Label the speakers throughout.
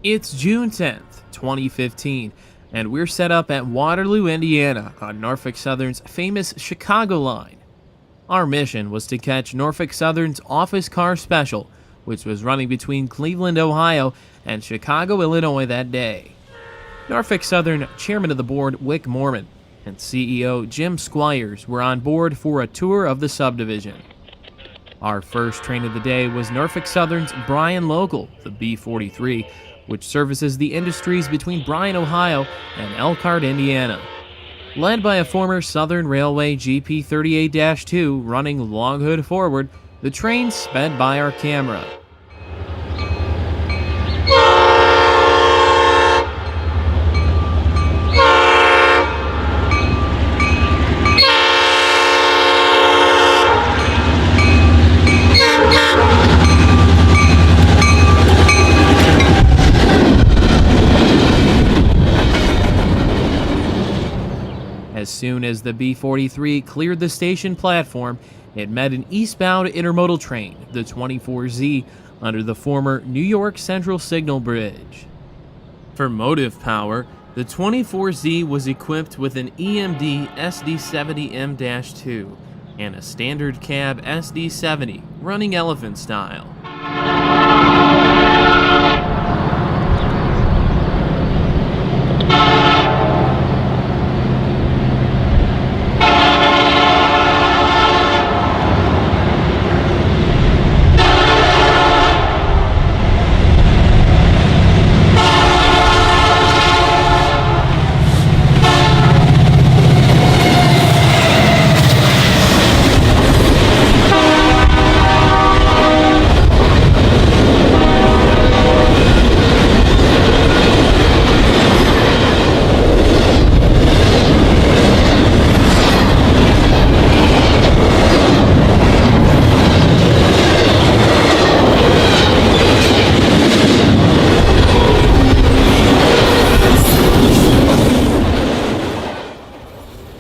Speaker 1: It's June 10th, 2015, and we're set up at Waterloo, Indiana, on Norfolk Southern's famous Chicago line. Our mission was to catch Norfolk Southern's office car special, which was running between Cleveland, Ohio, and Chicago, Illinois that day. Norfolk Southern Chairman of the Board Wick Mormon and CEO Jim Squires were on board for a tour of the subdivision. Our first train of the day was Norfolk Southern's BRYAN Local, the B43, which services the industries between Bryan, Ohio, and Elkhart, Indiana. Led by a former Southern Railway GP38-2 running long hood forward, the train sped by our camera. As soon as the B43 cleared the station platform, it met an eastbound intermodal train, the 24Z, under the former New York Central Signal Bridge. For motive power, the 24Z was equipped with an EMD SD70M-2 and a standard cab SD70 running elephant style.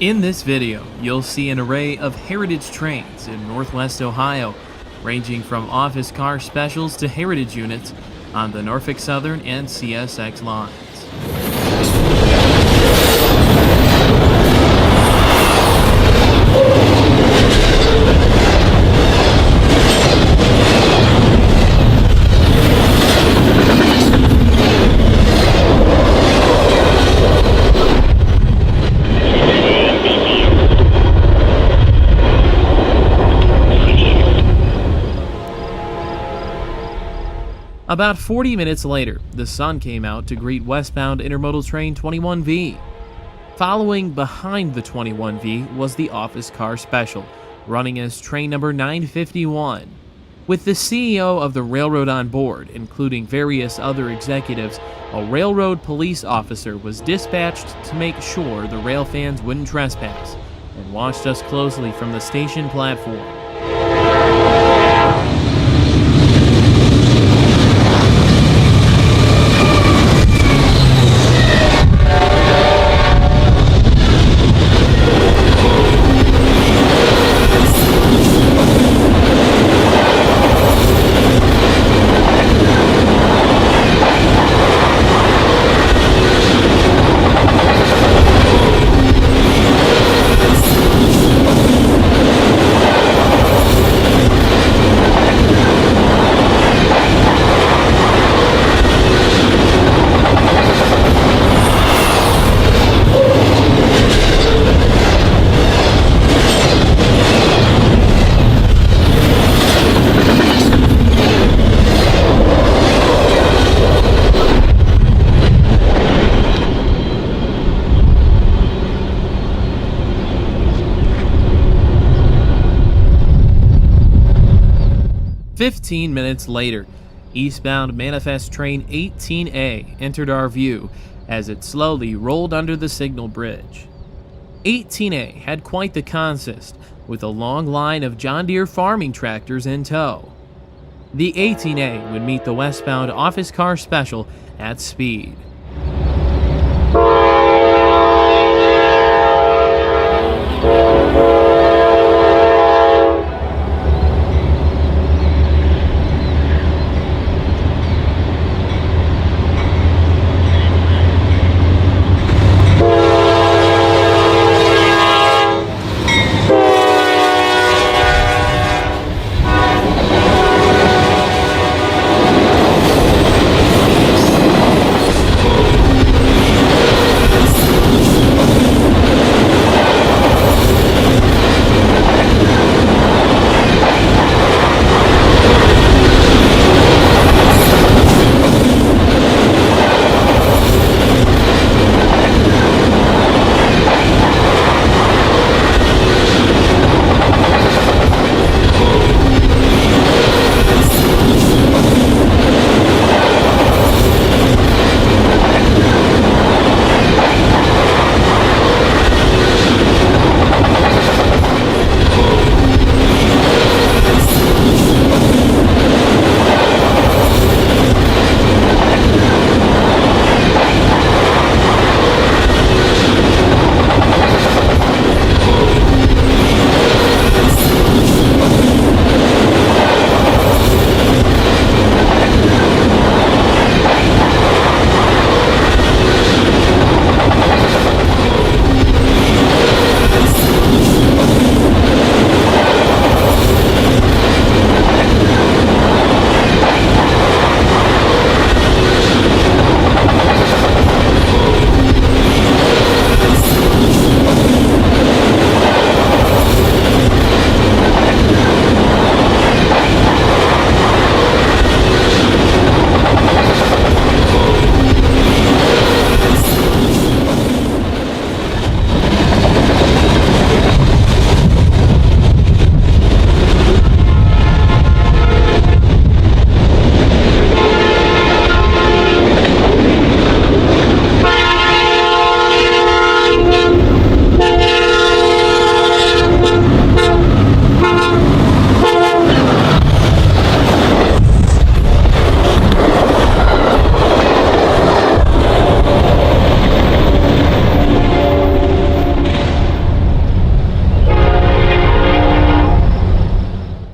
Speaker 1: In this video, you'll see an array of heritage trains in Northwest Ohio, ranging from office car specials to heritage units on the Norfolk Southern and CSX lines. About 40 minutes later, the sun came out to greet westbound intermodal train 21V. Following behind the 21V was the office car special, running as train number 951. With the CEO of the railroad on board, including various other executives, a railroad police officer was dispatched to make sure the rail fans wouldn't trespass, and watched us closely from the station platform. "15 minutes later, eastbound Manifest Train 18A entered our view as it slowly rolled under the signal bridge. 18A had quite the consist, with a long line of John Deere farming tractors in tow. The 18A would meet the westbound office car special at speed.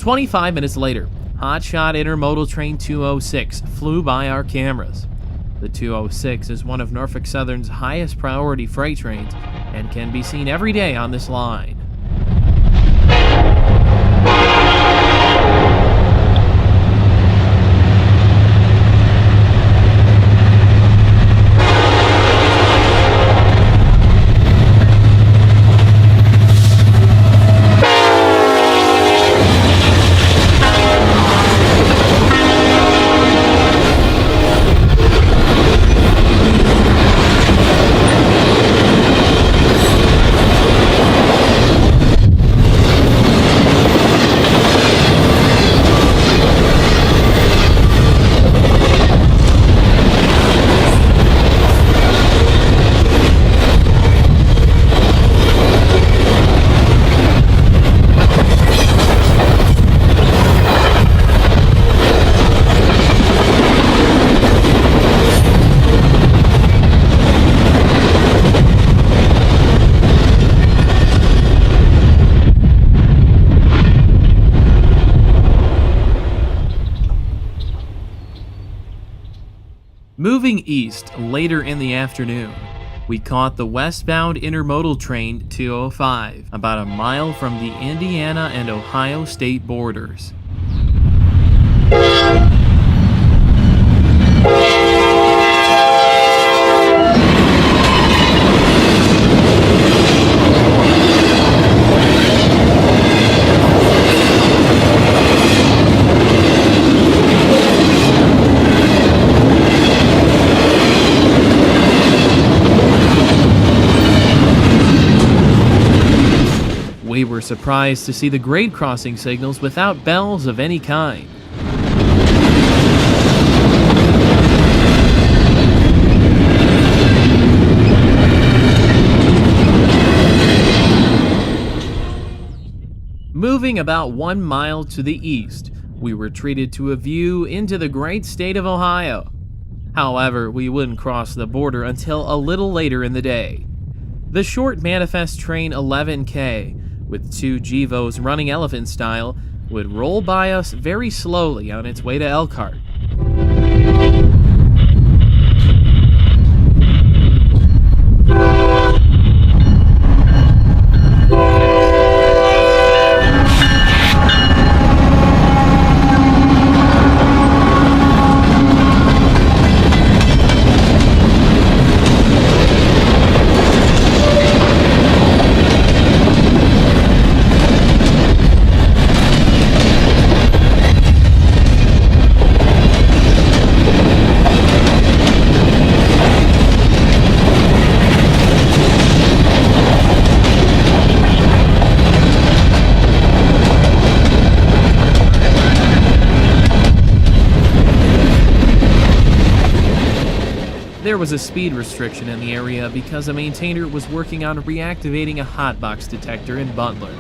Speaker 1: 25 minutes later, hotshot intermodal train 206 flew by our cameras. The 206 is one of Norfolk Southern's highest priority freight trains and can be seen every day on this line. Moving east later in the afternoon, we caught the westbound intermodal train 205, about a mile from the Indiana and Ohio state borders. We were surprised to see the grade crossing signals without bells of any kind. Moving about 1 mile to the east, we were treated to a view into the great state of Ohio. However, we wouldn't cross the border until a little later in the day. The short manifest train 11K, with 2 GEVOs running elephant style, would roll by us very slowly on its way to Elkhart. There was a speed restriction in the area because a maintainer was working on reactivating a hotbox detector in Butler.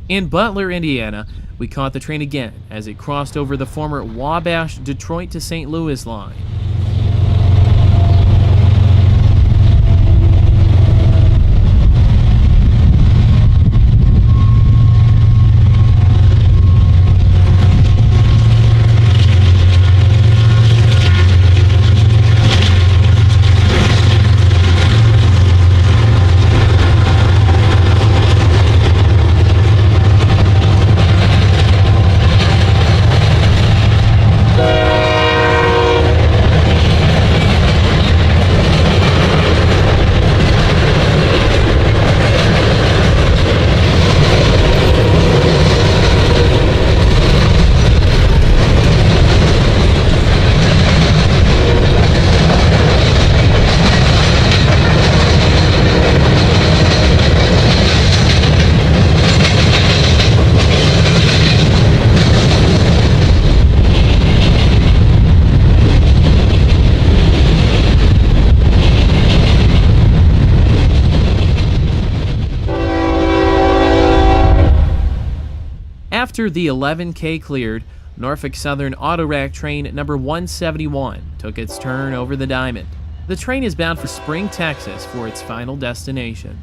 Speaker 1: In Butler, Indiana, we caught the train again as it crossed over the former Wabash, Detroit to St. Louis line. After the 11K cleared, Norfolk Southern Autorack train number 171 took its turn over the diamond. The train is bound for Spring, Texas for its final destination.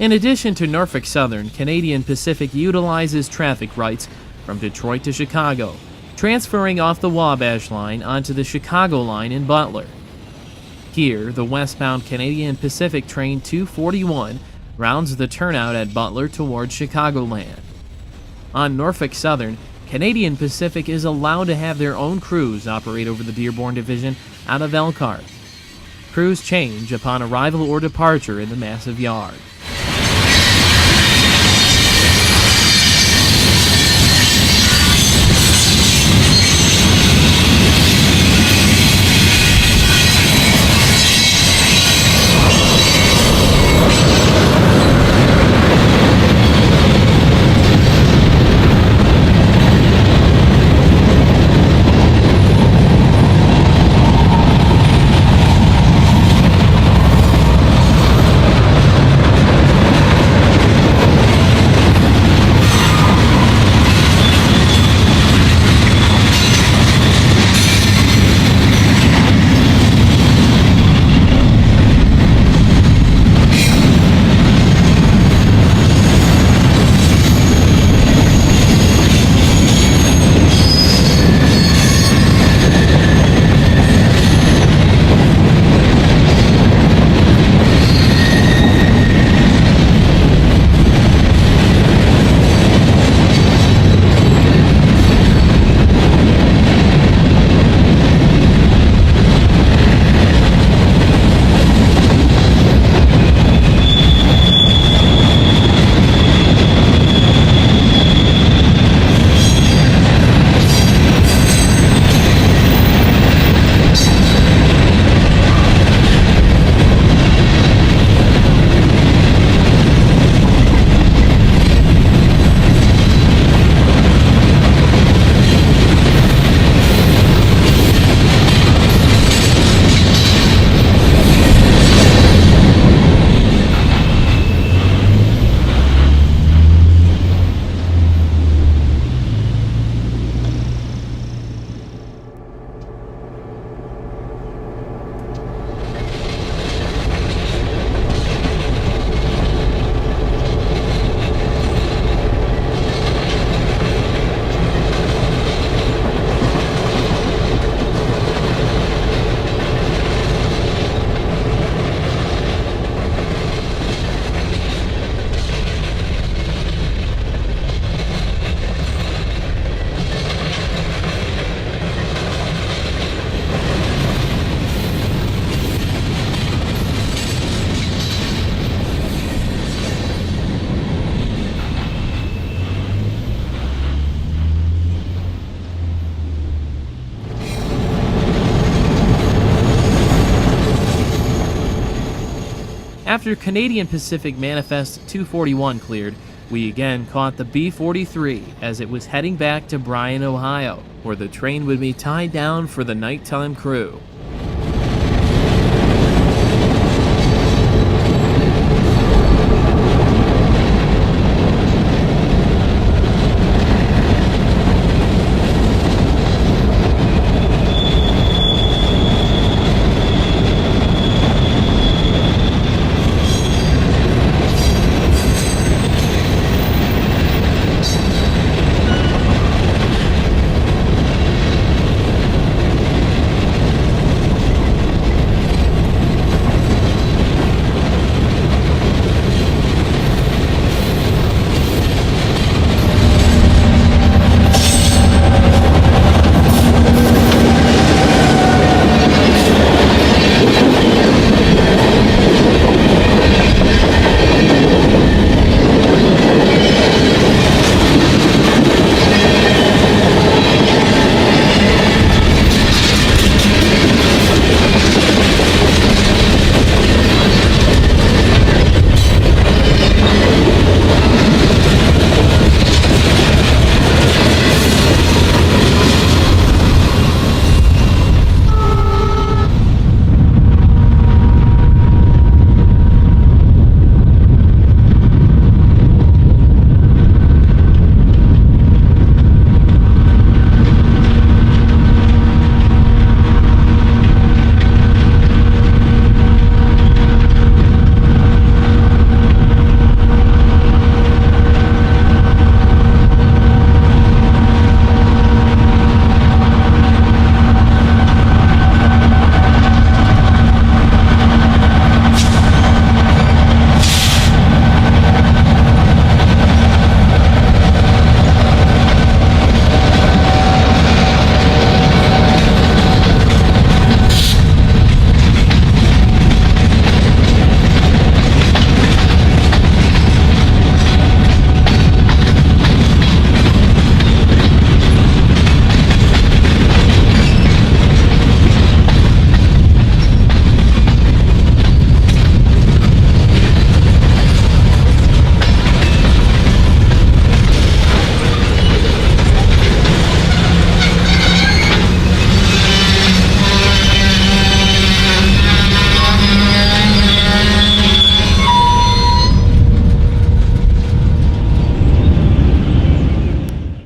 Speaker 1: In addition to Norfolk Southern, Canadian Pacific utilizes traffic rights from Detroit to Chicago, transferring off the Wabash Line onto the Chicago Line in Butler. Here, the westbound Canadian Pacific Train 241 rounds the turnout at Butler towards Chicagoland. On Norfolk Southern, Canadian Pacific is allowed to have their own crews operate over the Dearborn Division out of Elkhart. Crews change upon arrival or departure in the massive yard. After Canadian Pacific Manifest 241 cleared, we again caught the B-43 as it was heading back to BRYAN, Ohio, where the train would be tied down for the nighttime crew.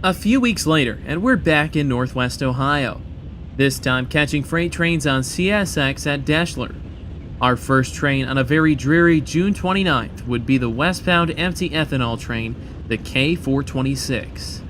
Speaker 1: A few weeks later, and we're back in Northwest Ohio, this time catching freight trains on CSX at Deschler. Our first train on a very dreary June 29th would be the westbound empty ethanol train, the K426.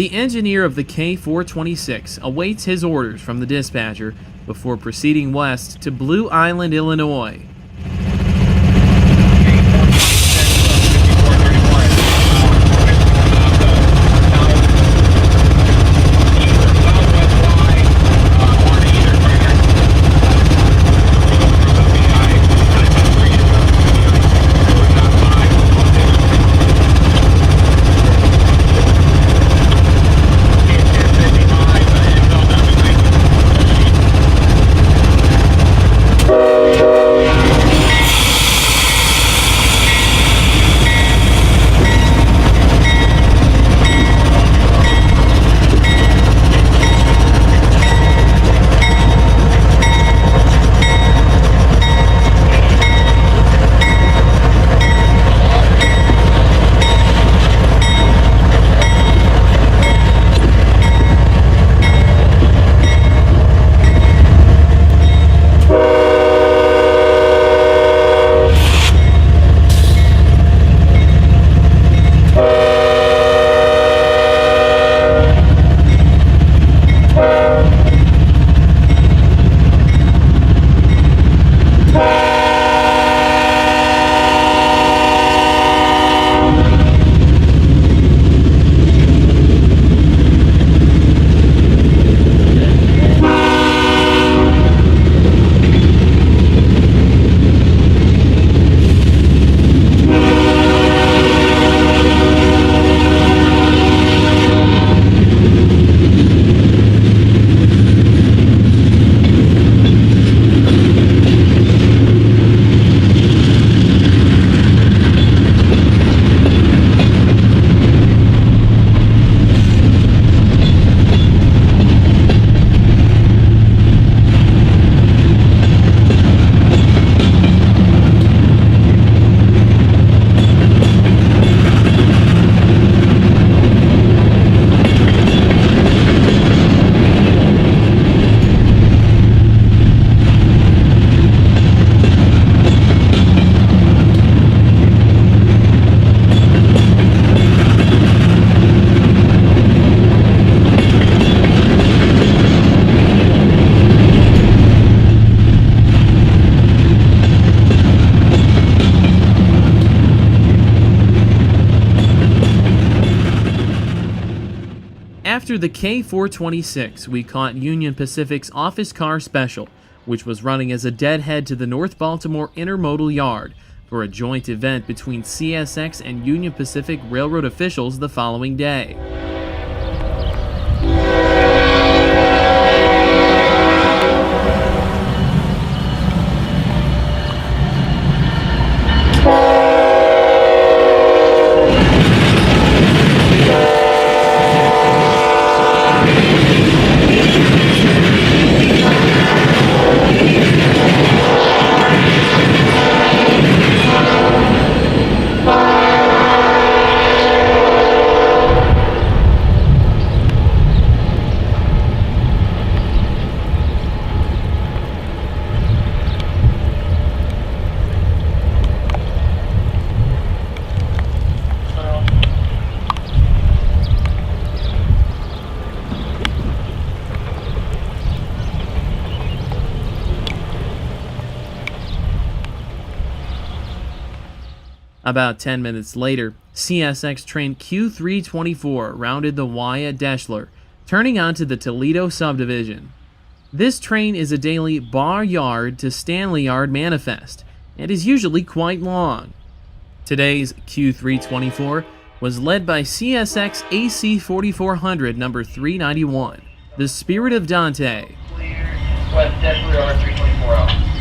Speaker 1: The engineer of the K426 awaits his orders from the dispatcher before proceeding west to Blue Island, Illinois. After the K426, we caught Union Pacific's Office Car Special, which was running as a deadhead to the North Baltimore Intermodal Yard for a joint event between CSX and Union Pacific Railroad officials the following day. About 10 minutes later, CSX train Q324 rounded the Y at Deschler, turning onto the Toledo subdivision. This train is a daily Bar Yard to Stanley Yard manifest, and is usually quite long. Today's Q324 was led by CSX AC 4400 number 391, the Spirit of Dante.
Speaker 2: Clear, West Deschler R324 out.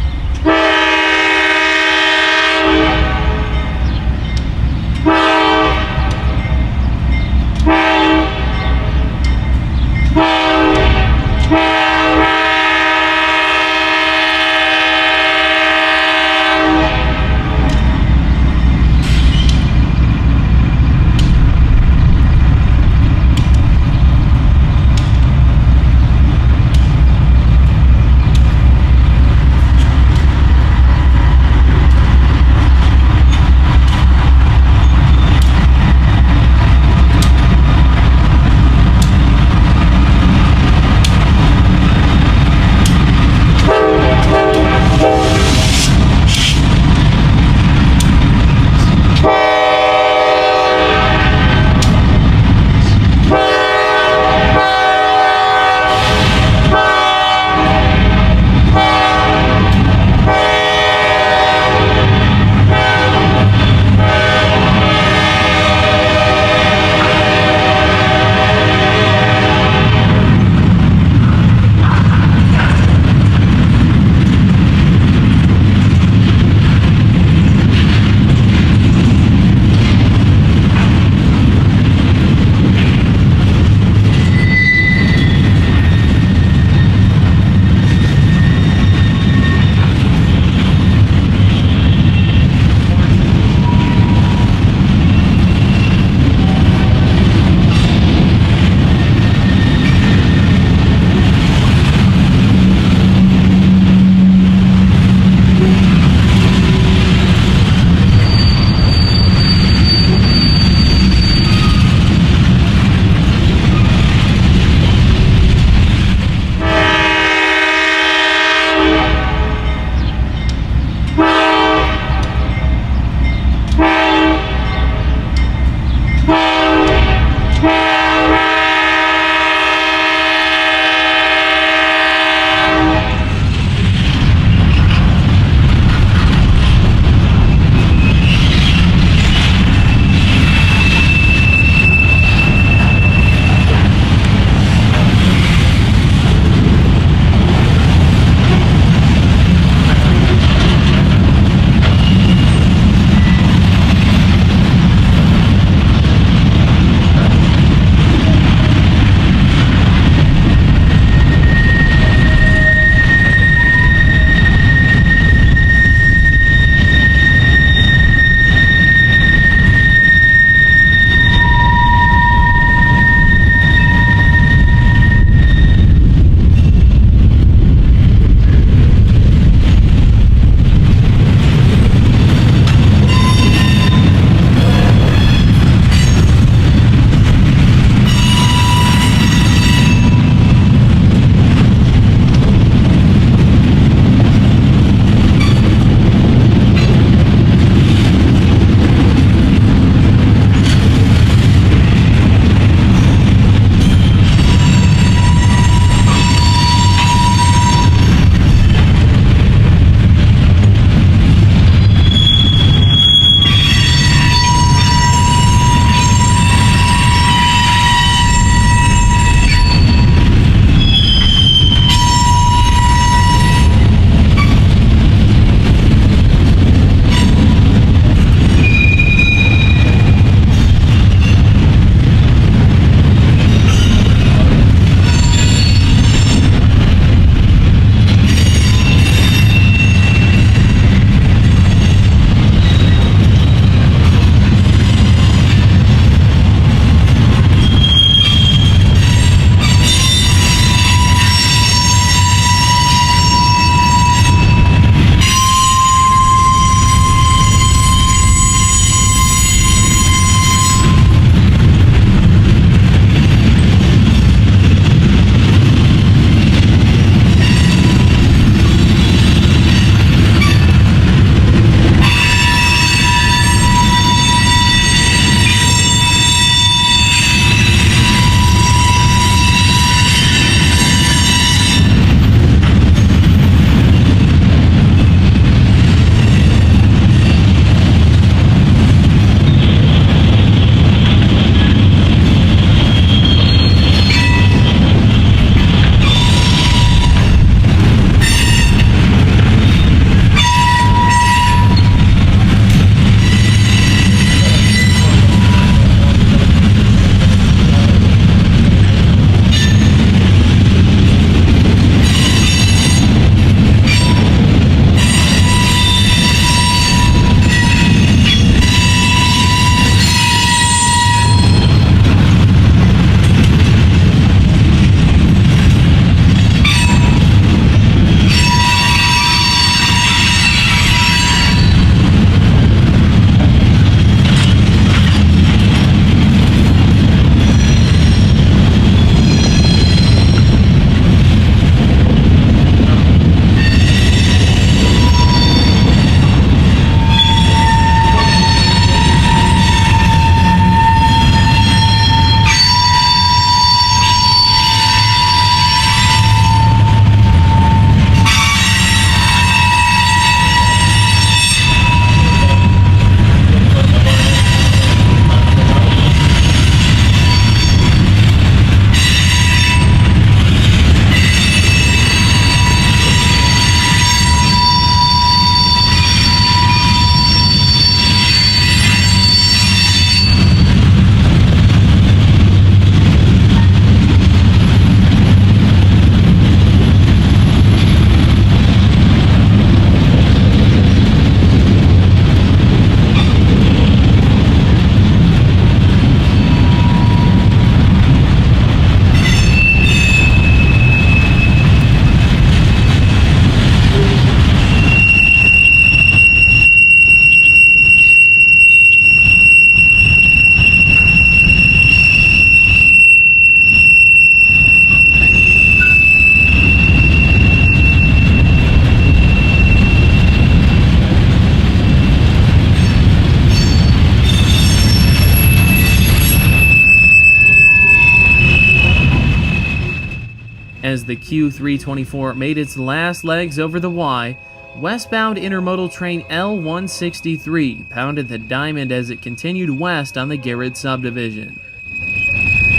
Speaker 1: As the Q324 made its last legs over the Y, westbound intermodal train L163 pounded the diamond as it continued west on the Garrett subdivision.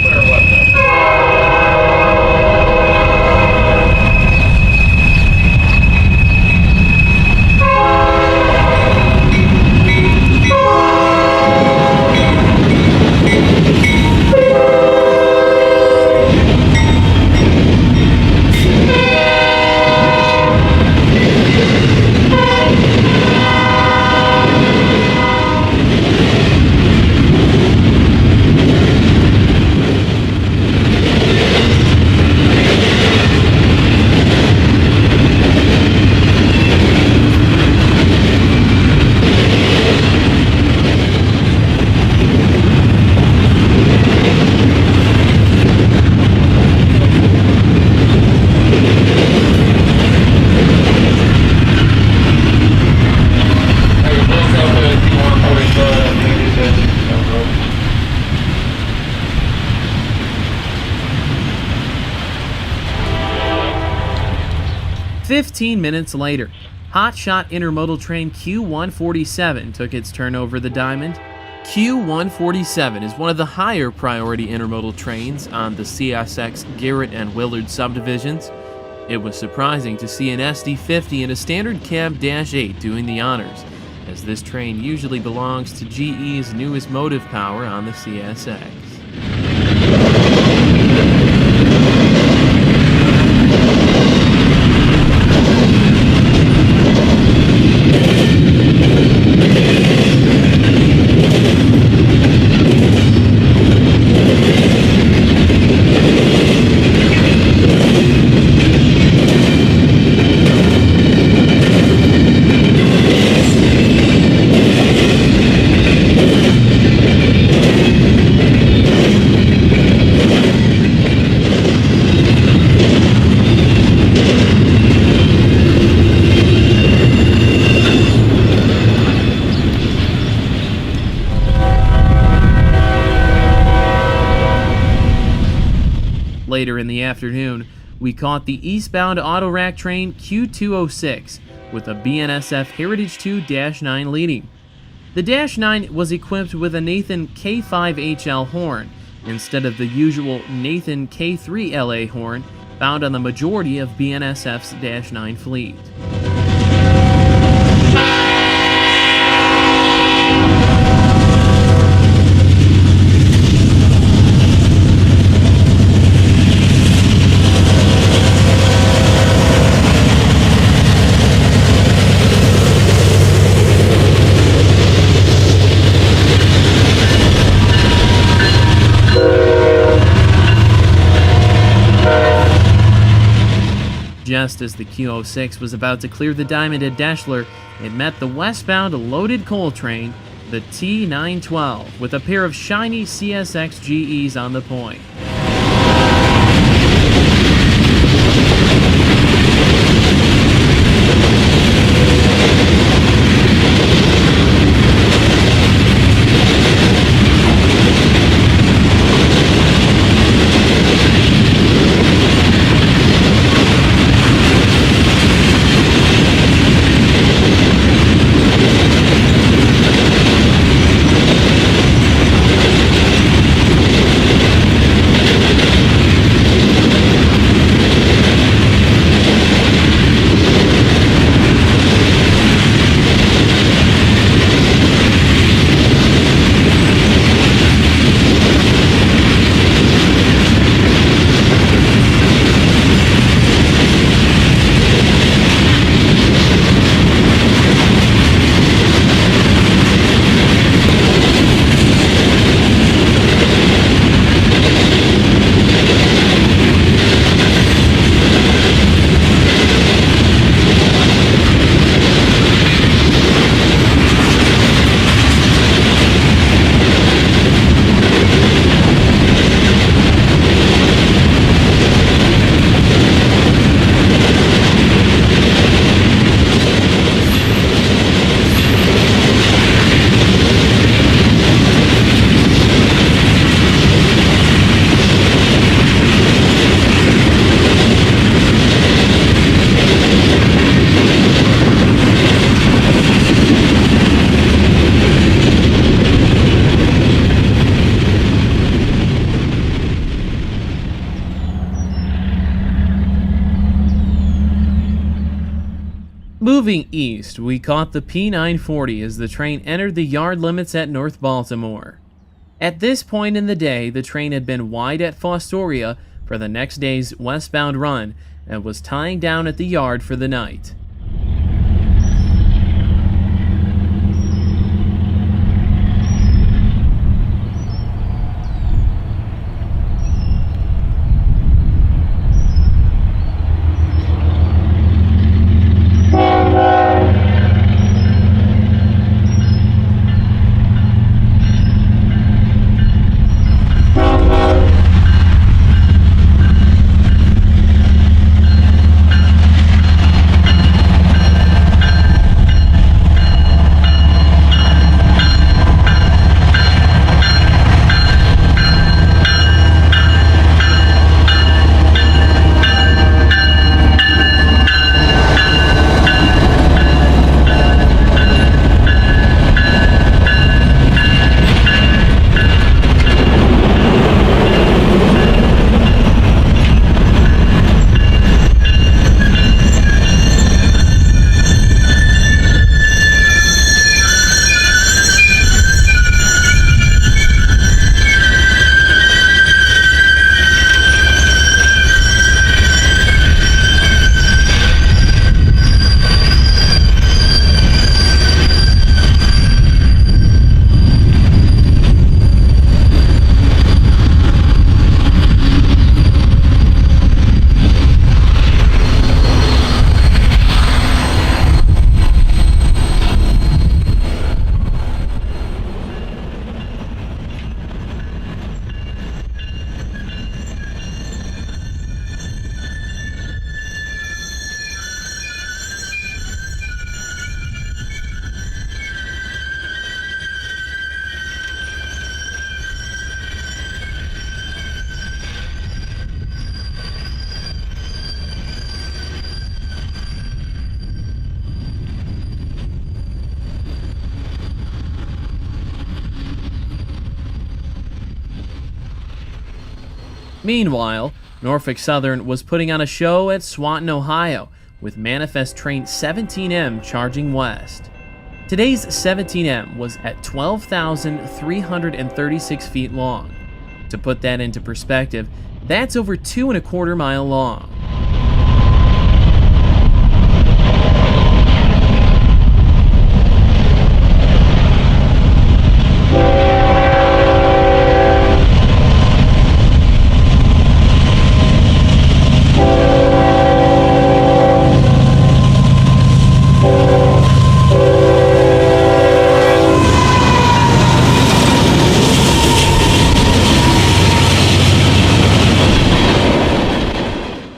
Speaker 2: Clear west side.
Speaker 1: 15 minutes later, hotshot intermodal train Q147 took its turn over the diamond. Q147 is one of the higher priority intermodal trains on the CSX Garrett and Willard subdivisions. It was surprising to see an SD50 and a standard cab Dash 8 doing the honors, as this train usually belongs to GE's newest motive power on the CSX. Later in the afternoon, we caught the eastbound autorack train Q206 with a BNSF Heritage 2-9 leading. The Dash 9 was equipped with a Nathan K5HL horn instead of the usual Nathan K3LA horn found on the majority of BNSF's Dash 9 fleet. Just as the Q06 was about to clear the diamond at Deschler, it met the westbound loaded coal train, the T912, with a pair of shiny CSX GEs on the point. Moving east, we caught the P940 as the train entered the yard limits at North Baltimore. At this point in the day, the train had been wide at Fostoria for the next day's westbound run and was tying down at the yard for the night. Meanwhile, Norfolk Southern was putting on a show at Swanton, Ohio, with Manifest Train 17M charging west. Today's 17M was at 12,336 feet long. To put that into perspective, that's over 2.25 miles long.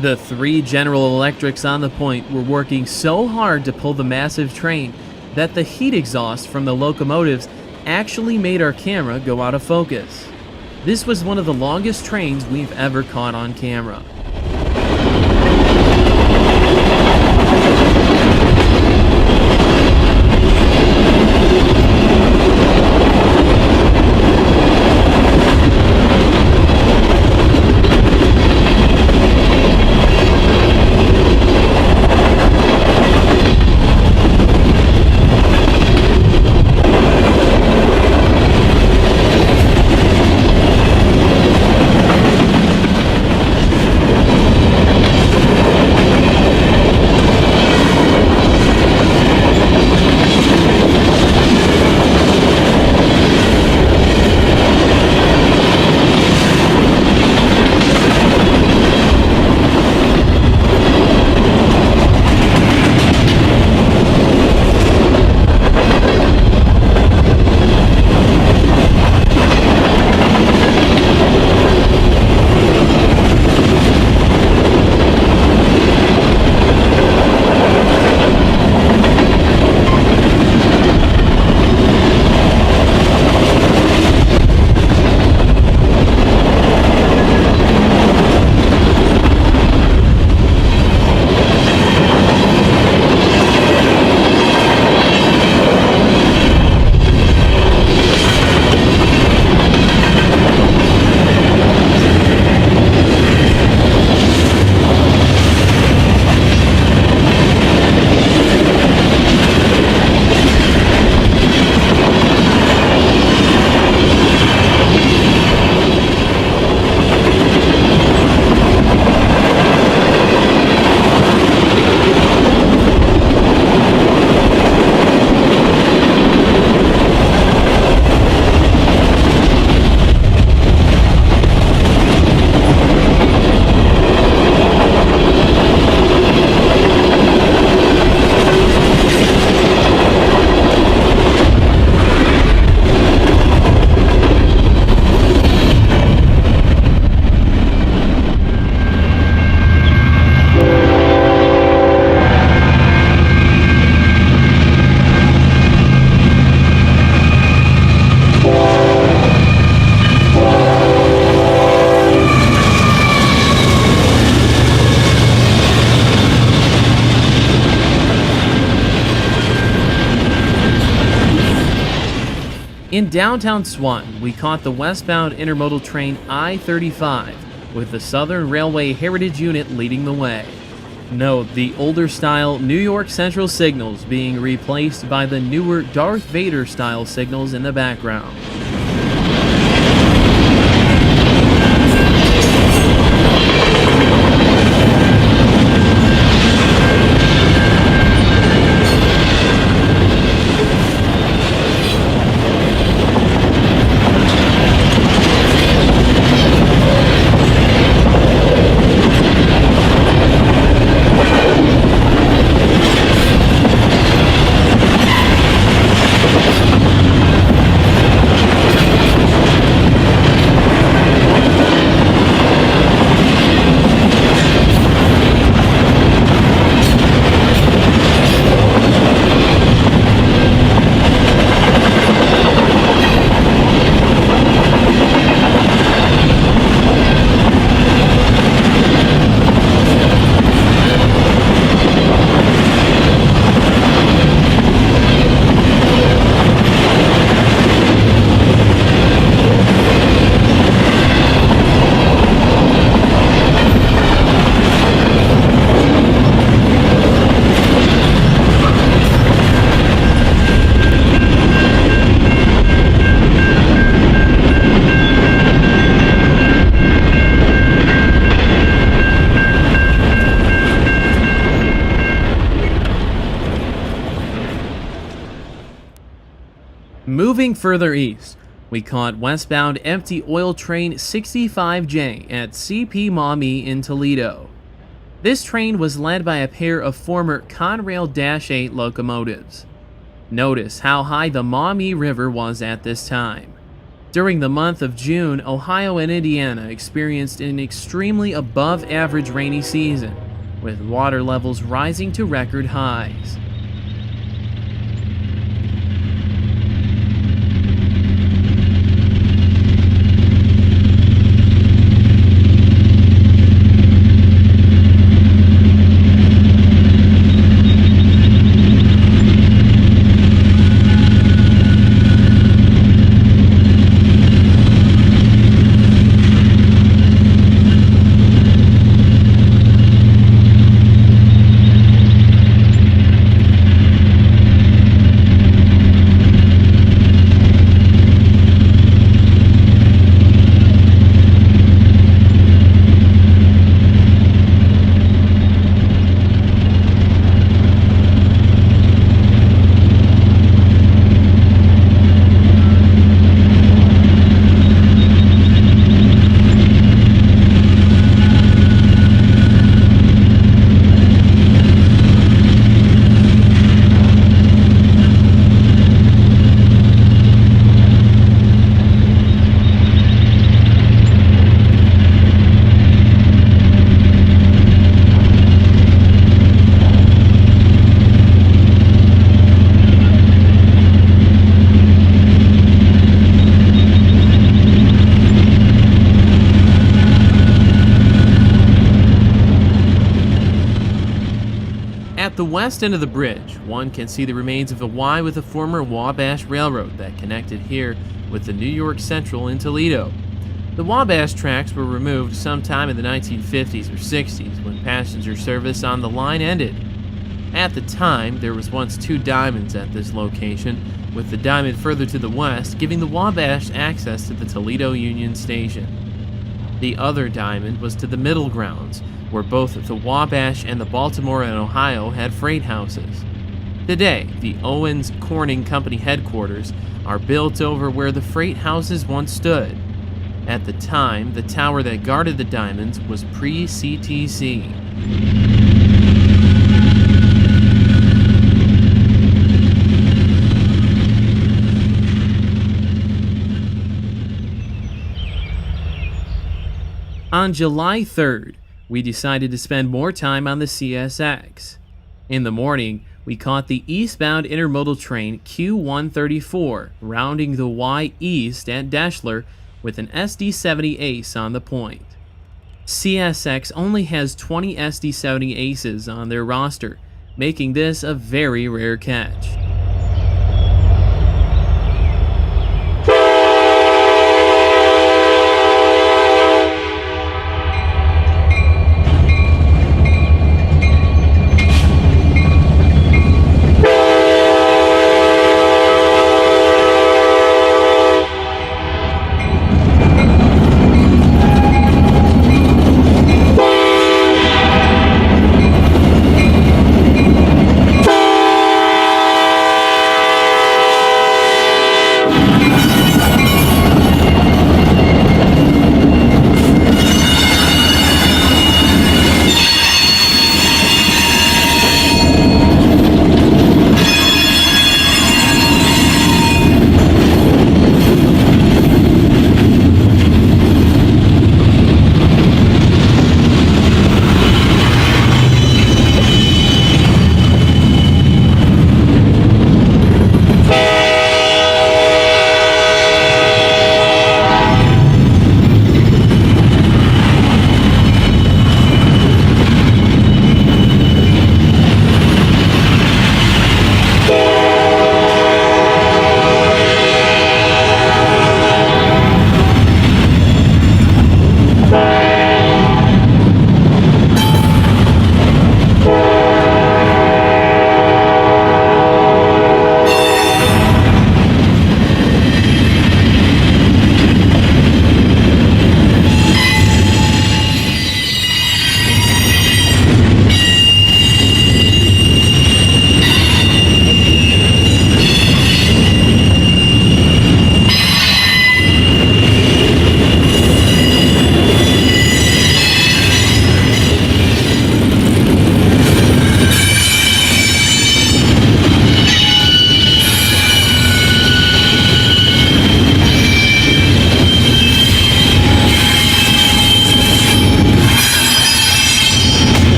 Speaker 1: The three General Electrics on the point were working so hard to pull the massive train that the heat exhaust from the locomotives actually made our camera go out of focus. This was one of the longest trains we've ever caught on camera. In downtown Swanton, we caught the westbound intermodal train I-35, with the Southern Railway Heritage Unit leading the way. Note the older style New York Central signals being replaced by the newer Darth Vader style signals in the background. Moving further east, we caught westbound empty oil train 65J at CP Maumee in Toledo. This train was led by a pair of former Conrail -8 locomotives. Notice how high the Maumee River was at this time. During the month of June, Ohio and Indiana experienced an extremely above-average rainy season, with water levels rising to record highs. At the west end of the bridge, one can see the remains of a Y with a former Wabash Railroad that connected here with the New York Central in Toledo. The Wabash tracks were removed sometime in the 1950s or 60s when passenger service on the line ended. At the time, there was once two diamonds at this location, with the diamond further to the west giving the Wabash access to the Toledo Union Station. The other diamond was to the middle grounds, where both the Wabash and the Baltimore and Ohio had freight houses. Today, the Owens Corning Company headquarters are built over where the freight houses once stood. At the time, the tower that guarded the diamonds was pre-CTC. On July 3rd, we decided to spend more time on the CSX. In the morning, we caught the eastbound intermodal train Q134, rounding the Y east at Deschler with an SD70 Ace on the point. CSX only has 20 SD70 Aces on their roster, making this a very rare catch.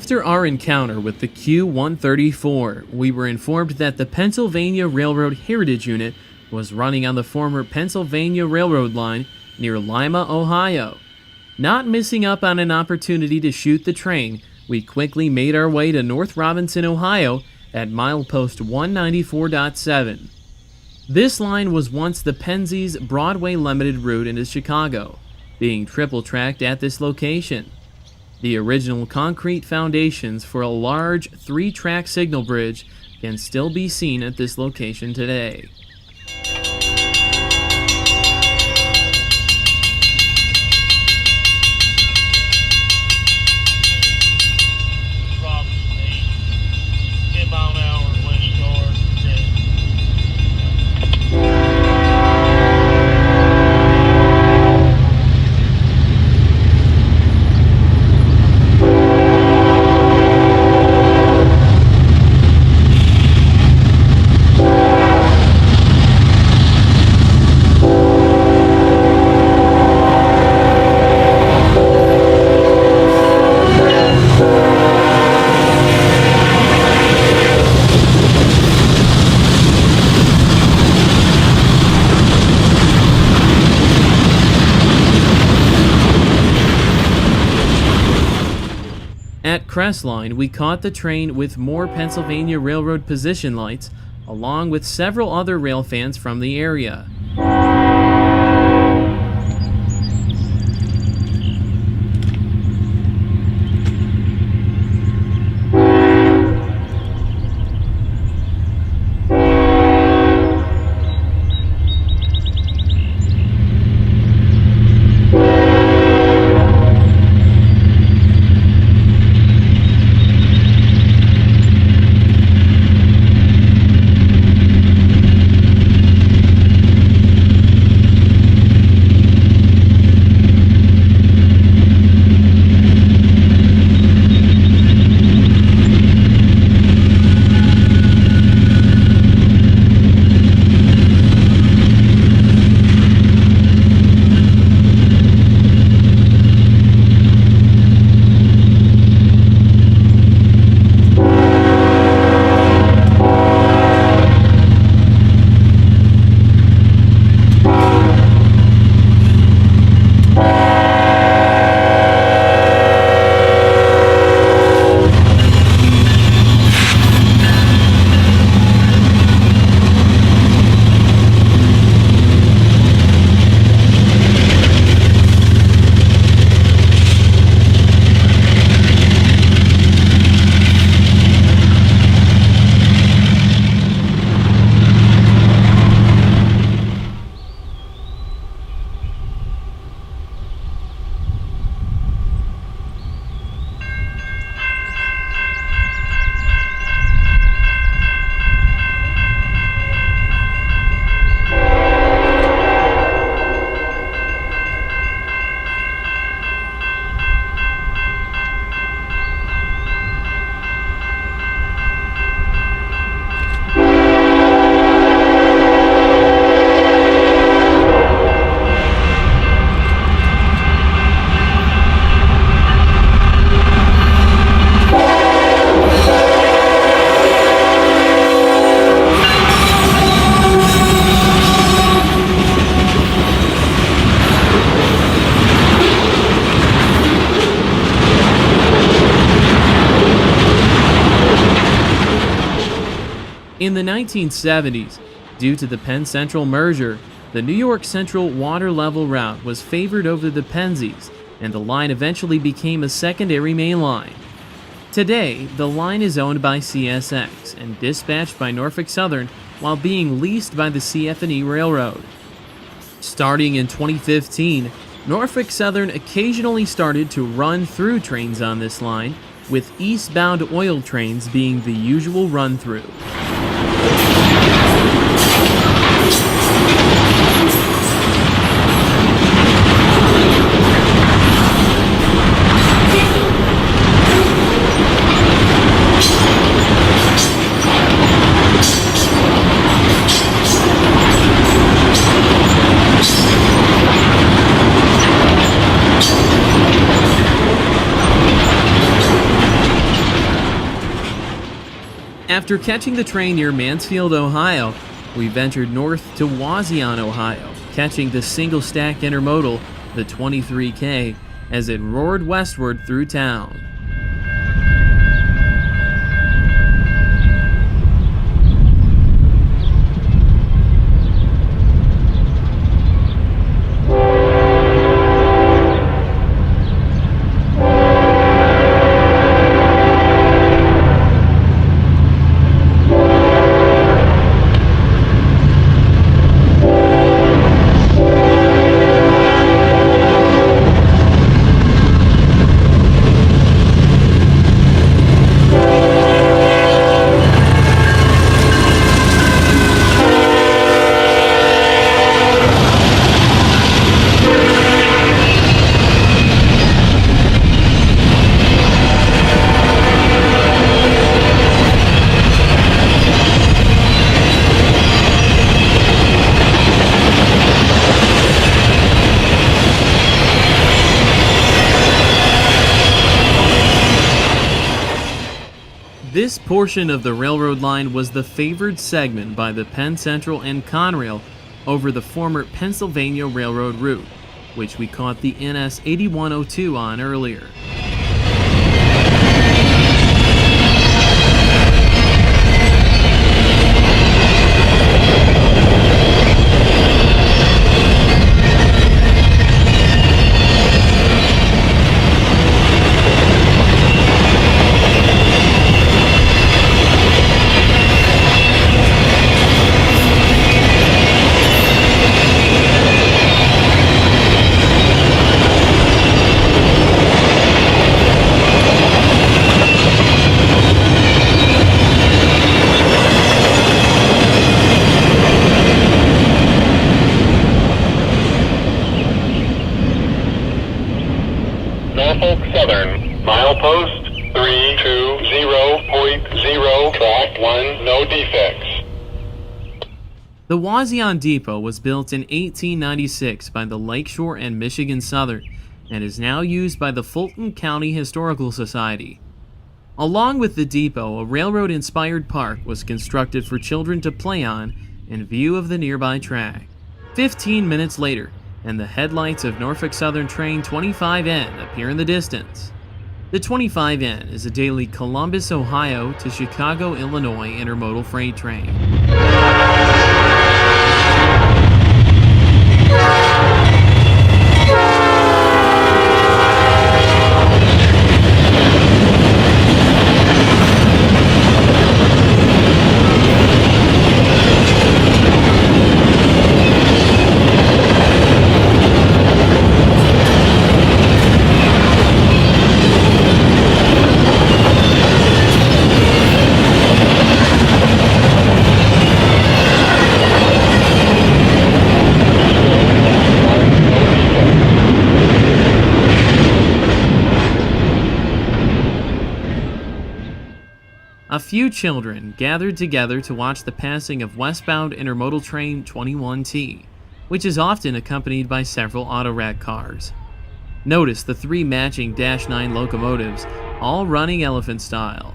Speaker 1: After our encounter with the Q-134, we were informed that the Pennsylvania Railroad Heritage Unit was running on the former Pennsylvania Railroad line near Lima, Ohio. Not missing up on an opportunity to shoot the train, we quickly made our way to North Robinson, Ohio at milepost 194.7. This line was once the Penzies Broadway Limited route into Chicago, being triple-tracked at this location. The original concrete foundations for a large 3-track signal bridge can still be seen at this location today. At CRESTLINE, we caught the train with more Pennsylvania Railroad position lights, along with several other rail fans from the area. In the 1970s, due to the Penn Central merger, the New York Central water level route was favored over the Penzies, and the line eventually became a secondary main line. Today, the line is owned by CSX and dispatched by Norfolk Southern while being leased by the CF&E Railroad. Starting in 2015, Norfolk Southern occasionally started to run through trains on this line, with eastbound oil trains being the usual run-through. After catching the train near Mansfield, Ohio, we ventured north to Wauseon, Ohio, catching the single-stack intermodal, the 23K, as it roared westward through town. This portion of the railroad line was the favored segment by the Penn Central and Conrail over the former Pennsylvania Railroad route, which we caught the NS 8102 on earlier.
Speaker 2: Norfolk Southern, milepost 320.0, track 1, no defects.
Speaker 1: The Wauseon Depot was built in 1896 by the Lakeshore and Michigan Southern and is now used by the Fulton County Historical Society. Along with the depot, a railroad-inspired park was constructed for children to play on in view of the nearby track. 15 minutes later, and the headlights of Norfolk Southern Train 25N appear in the distance. The 25N is a daily Columbus, Ohio to Chicago, Illinois intermodal freight train. A few children gathered together to watch the passing of westbound intermodal train 21T, which is often accompanied by several autorack cars. Notice the 3 matching Dash 9 locomotives, all running elephant style.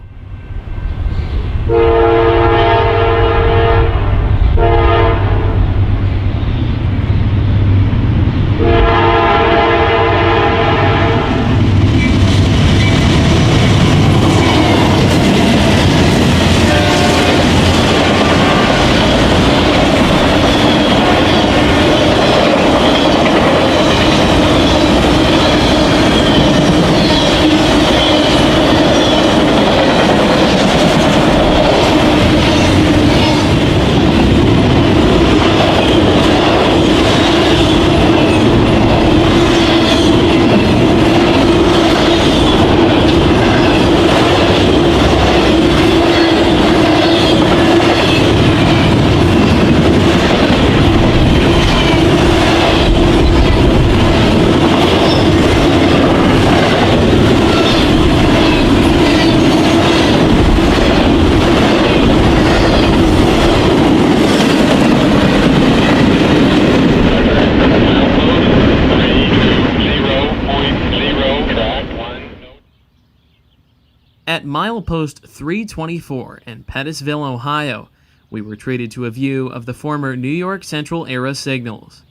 Speaker 1: At milepost 324 in Pettisville, Ohio, we were treated to a view of the former New York Central era signals.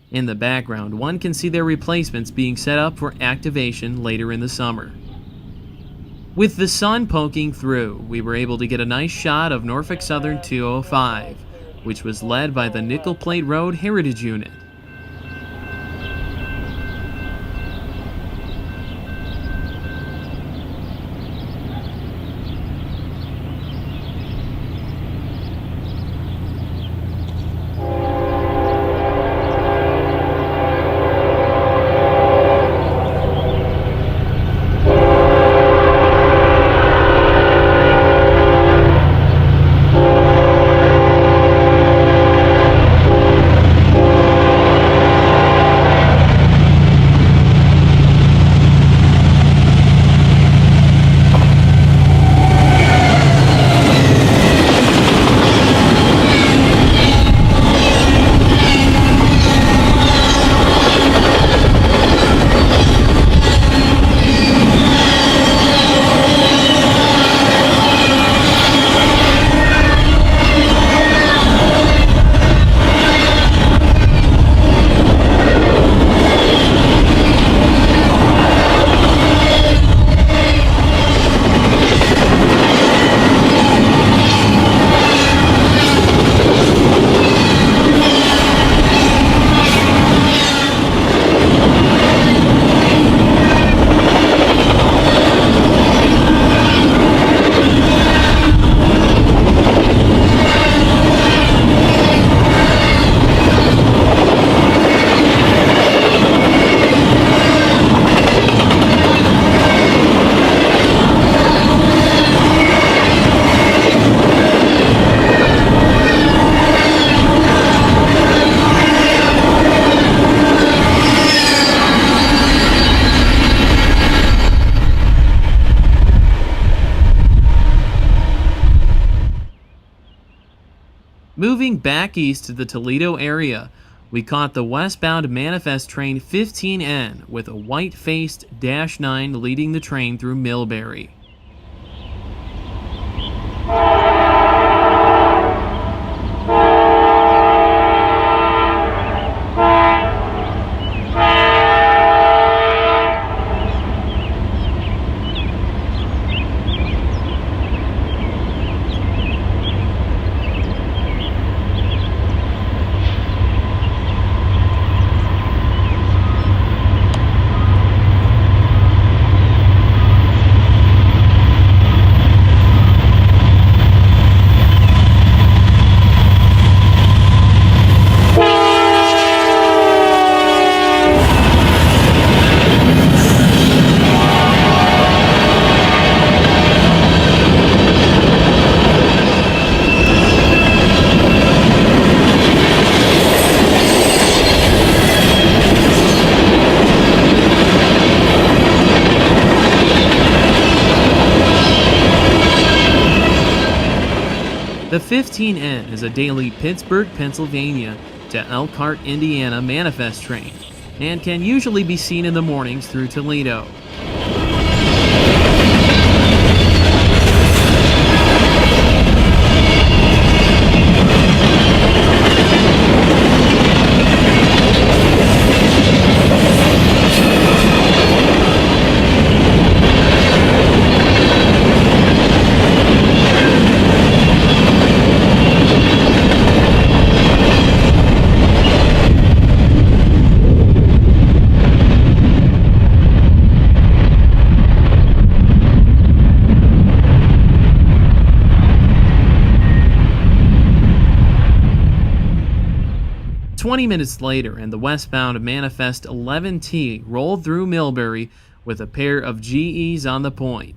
Speaker 1: In the background, one can see their replacements being set up for activation later in the summer. With the sun poking through, we were able to get a nice shot of Norfolk Southern 205, which was led by the Nickel Plate Road Heritage Unit. Moving back east to the Toledo area, we caught the westbound manifest train 15N with a white-faced Dash 9 leading the train through Millbury. The 15N is a daily Pittsburgh, Pennsylvania to Elkhart, Indiana manifest train and can usually be seen in the mornings through Toledo. "20 minutes later, and the westbound manifest 11T rolled through Millbury with a pair of GEs on the point.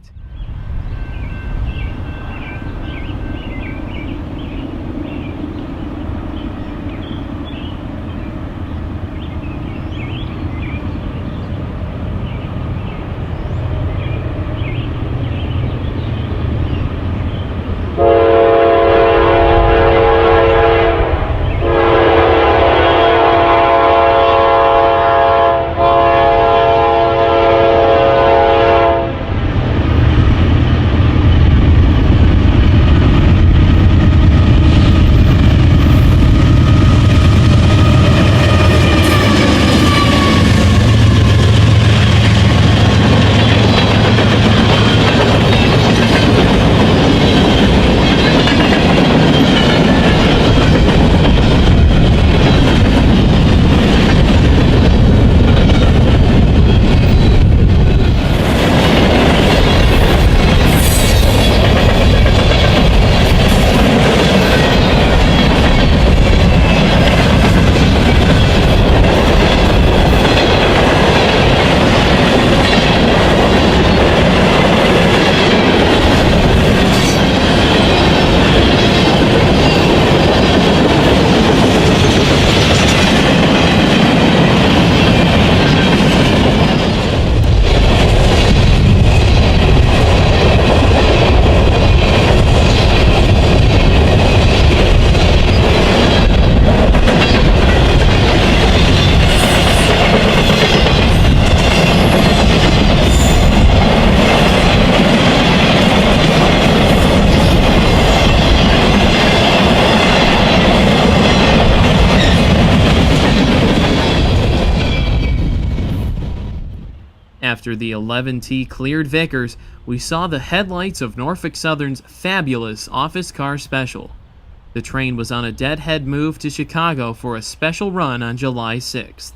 Speaker 1: After the 11T cleared Vickers, we saw the headlights of Norfolk Southern's fabulous office car special. The train was on a deadhead move to Chicago for a special run on July 6th.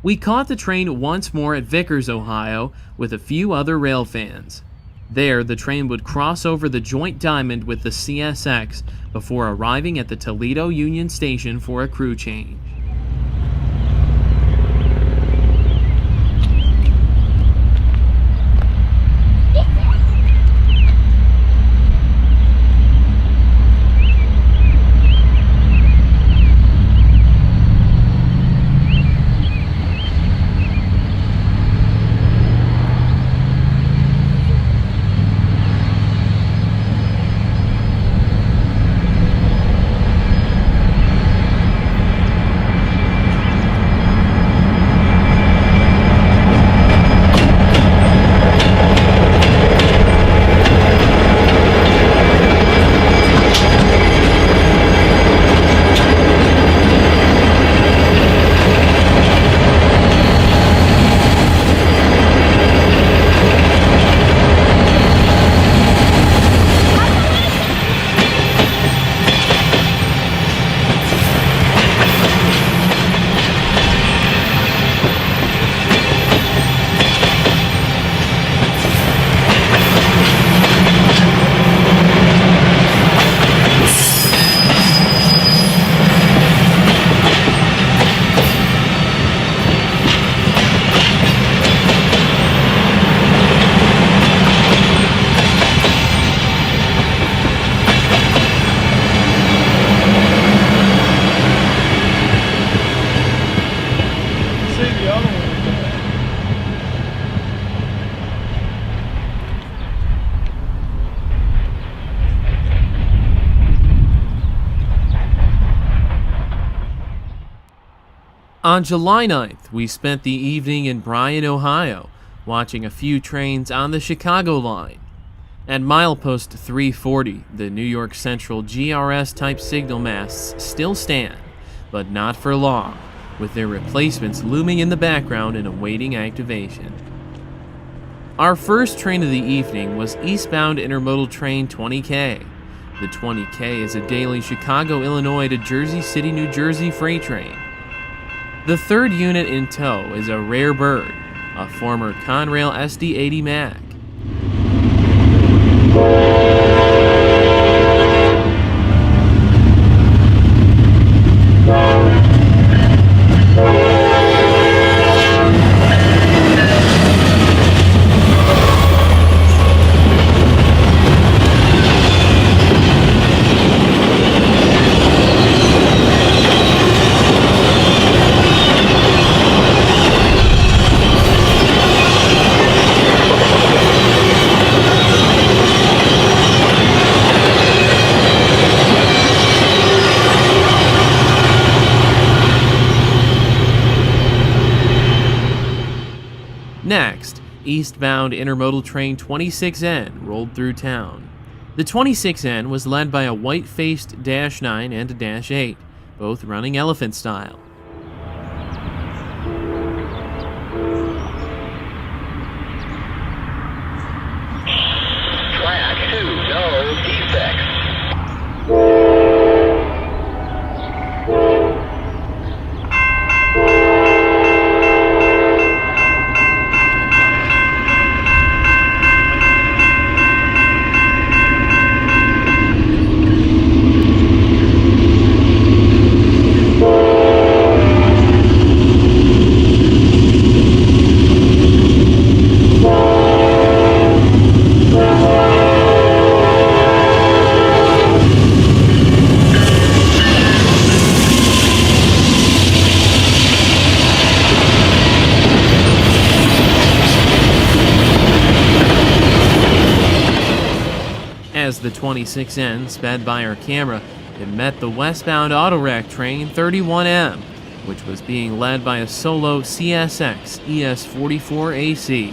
Speaker 1: We caught the train once more at Vickers, Ohio, with a few other rail fans. There, the train would cross over the joint diamond with the CSX before arriving at the Toledo Union Station for a crew change. On July 9th, we spent the evening in BRYAN, Ohio, watching a few trains on the Chicago line. At milepost 340, the New York Central GRS-type signal masts still stand, but not for long, with their replacements looming in the background and awaiting activation. Our first train of the evening was eastbound intermodal train 20K. The 20K is a daily Chicago, Illinois to Jersey City, New Jersey freight train. The third unit in tow is a rare bird, a former Conrail SD-80 Mac. Next, eastbound intermodal train 26N rolled through town. The 26N was led by a white-faced Dash 9 and a Dash 8, both running elephant style.
Speaker 2: Track 2, no defects.
Speaker 1: As the 26N sped by our camera, it met the westbound autorack train 31M, which was being led by a solo CSX ES44AC.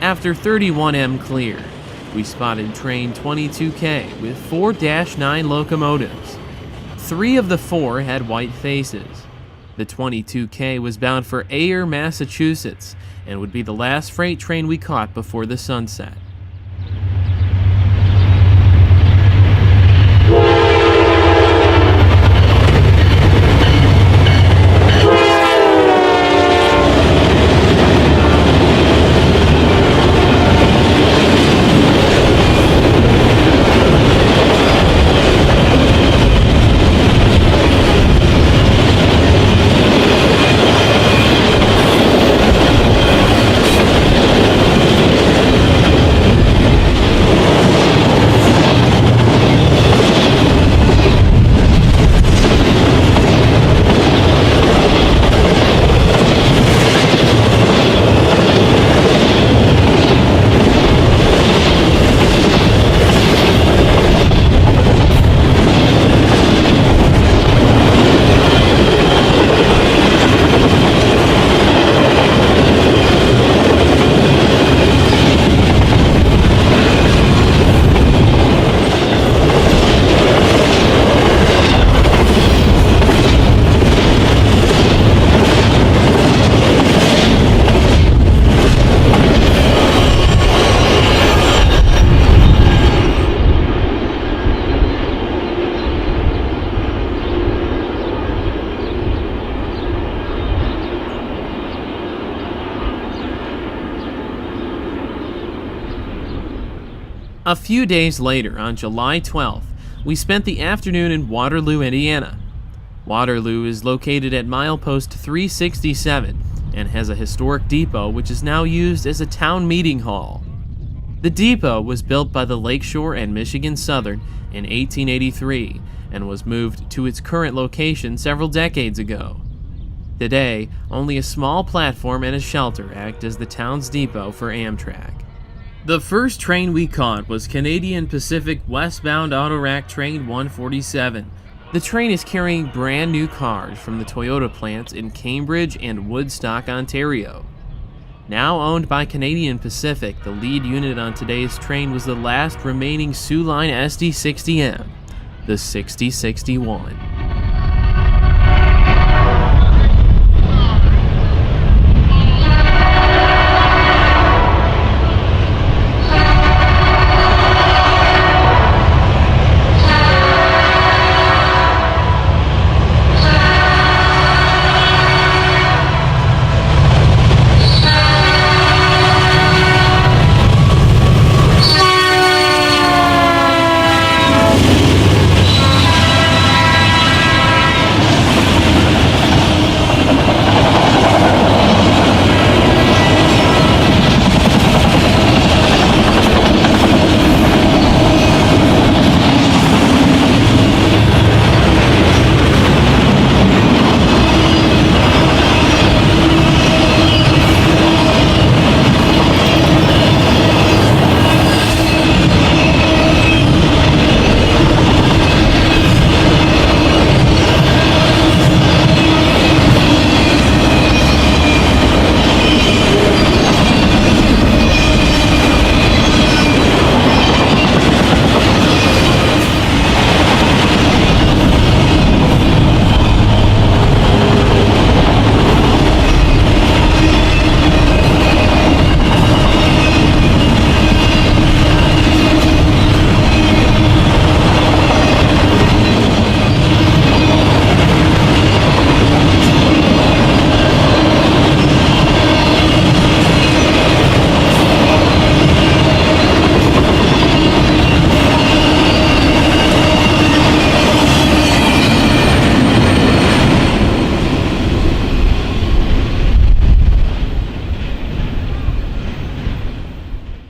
Speaker 1: After 31M cleared, we spotted train 22K with 4 Dash 9 locomotives. 3 of the 4 had white faces. The 22K was bound for Ayer, Massachusetts, and would be the last freight train we caught before the sunset. A few days later, on July 12th, we spent the afternoon in Waterloo, Indiana. Waterloo is located at milepost 367 and has a historic depot which is now used as a town meeting hall. The depot was built by the Lakeshore and Michigan Southern in 1883 and was moved to its current location several decades ago. Today, only a small platform and a shelter act as the town's depot for Amtrak. The first train we caught was Canadian Pacific westbound Autorack Train 147. The train is carrying brand new cars from the Toyota plants in Cambridge and Woodstock, Ontario. Now owned by Canadian Pacific, the lead unit on today's train was the last remaining Soo Line SD60M, the 6061.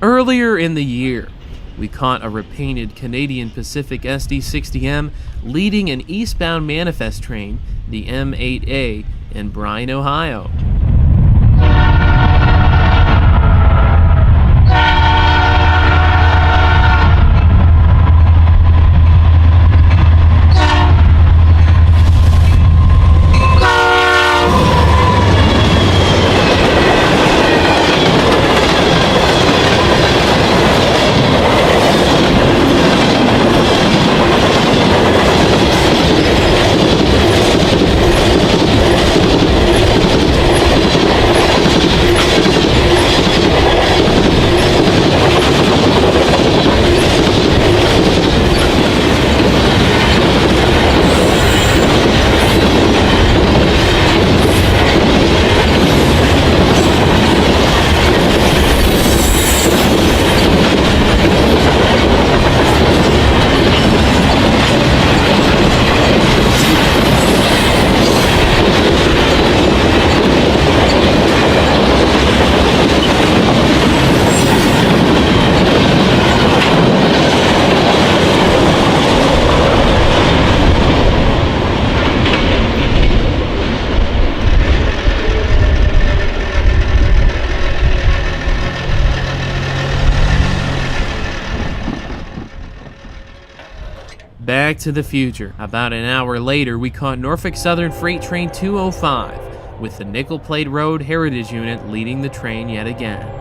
Speaker 1: Earlier in the year, we caught a repainted Canadian Pacific SD60M leading an eastbound manifest train, the M8A, in BRYAN, Ohio. Back to the future. About an hour later, we caught Norfolk Southern Freight Train 205, with the Nickel Plate Road Heritage Unit leading the train yet again.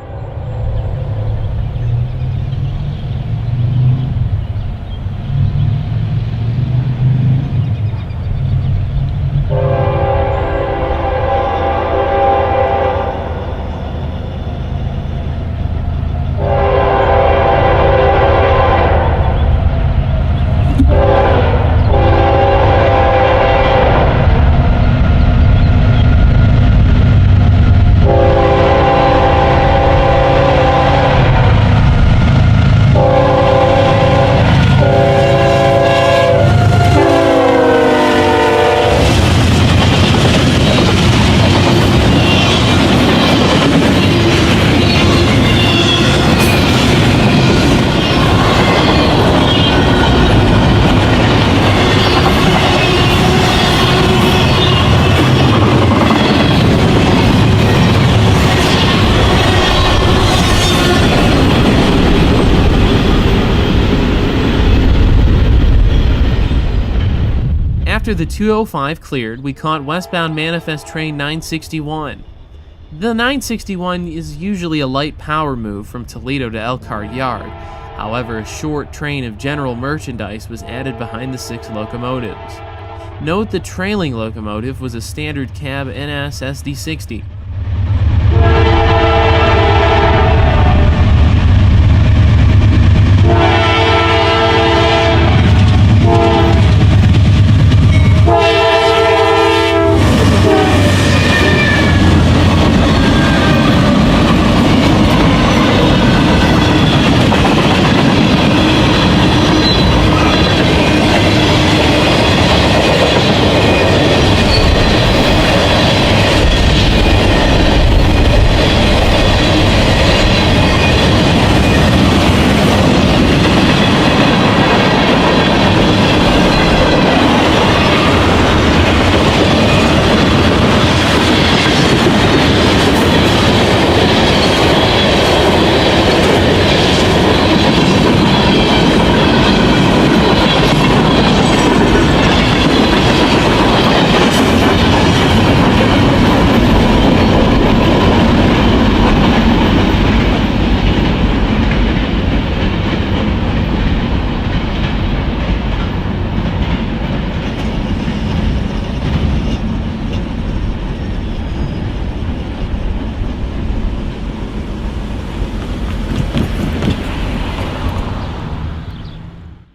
Speaker 1: After the 205 cleared, we caught westbound manifest train 961. The 961 is usually a light power move from Toledo to Elkhart Yard. However, a short train of general merchandise was added behind the 6 locomotives. Note the trailing locomotive was a standard cab NS SD60.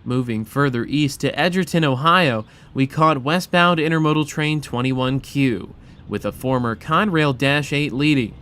Speaker 1: Moving further east to Edgerton, Ohio, we caught westbound intermodal train 21Q, with a former Conrail Dash 8 leading.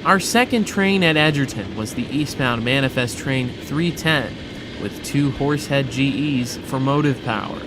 Speaker 1: Our second train at Edgerton was the eastbound manifest train 310, with 2 horsehead GEs for motive power.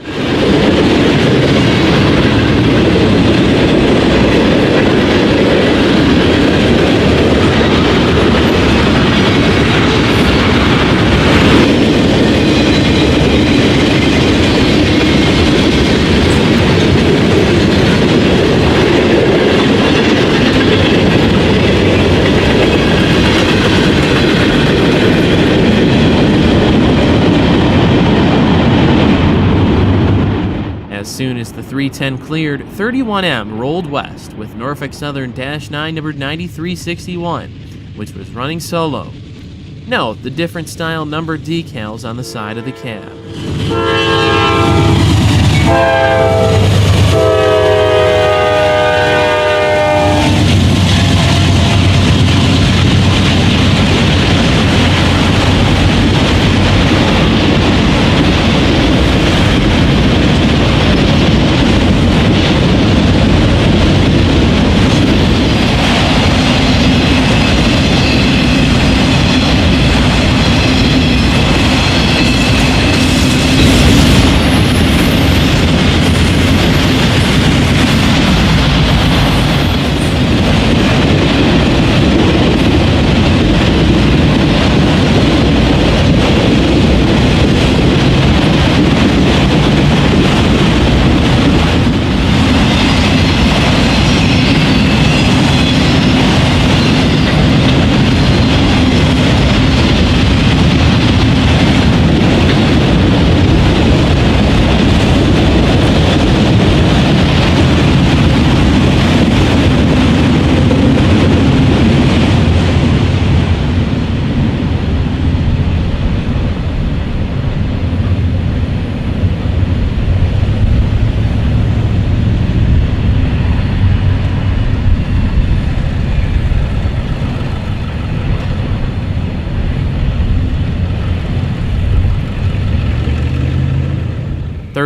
Speaker 1: As soon as the 310 cleared, 31M rolled west with Norfolk Southern Dash 9 numbered 9361, which was running solo. Note the different style numbered decals on the side of the cab.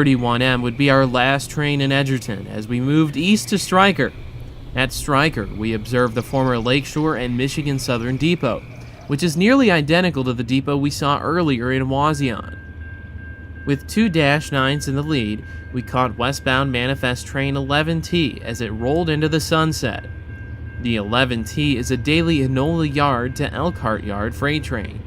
Speaker 1: 31M would be our last train in Edgerton as we moved east to Stryker. At Stryker, we observed the former Lakeshore and Michigan Southern Depot, which is nearly identical to the depot we saw earlier in Wauseon. With 2-9s in the lead, we caught westbound manifest train 11T as it rolled into the sunset. The 11T is a daily Enola Yard to Elkhart Yard freight train.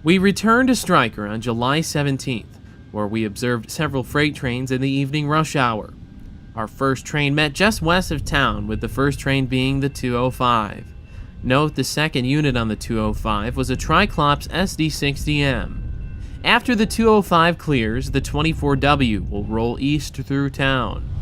Speaker 1: We returned to Stryker on July 17th, where we observed several freight trains in the evening rush hour. Our first train met just west of town, with the first train being the 205. Note the second unit on the 205 was a Triclops SD60M. After the 205 clears, the 24W will roll east through town.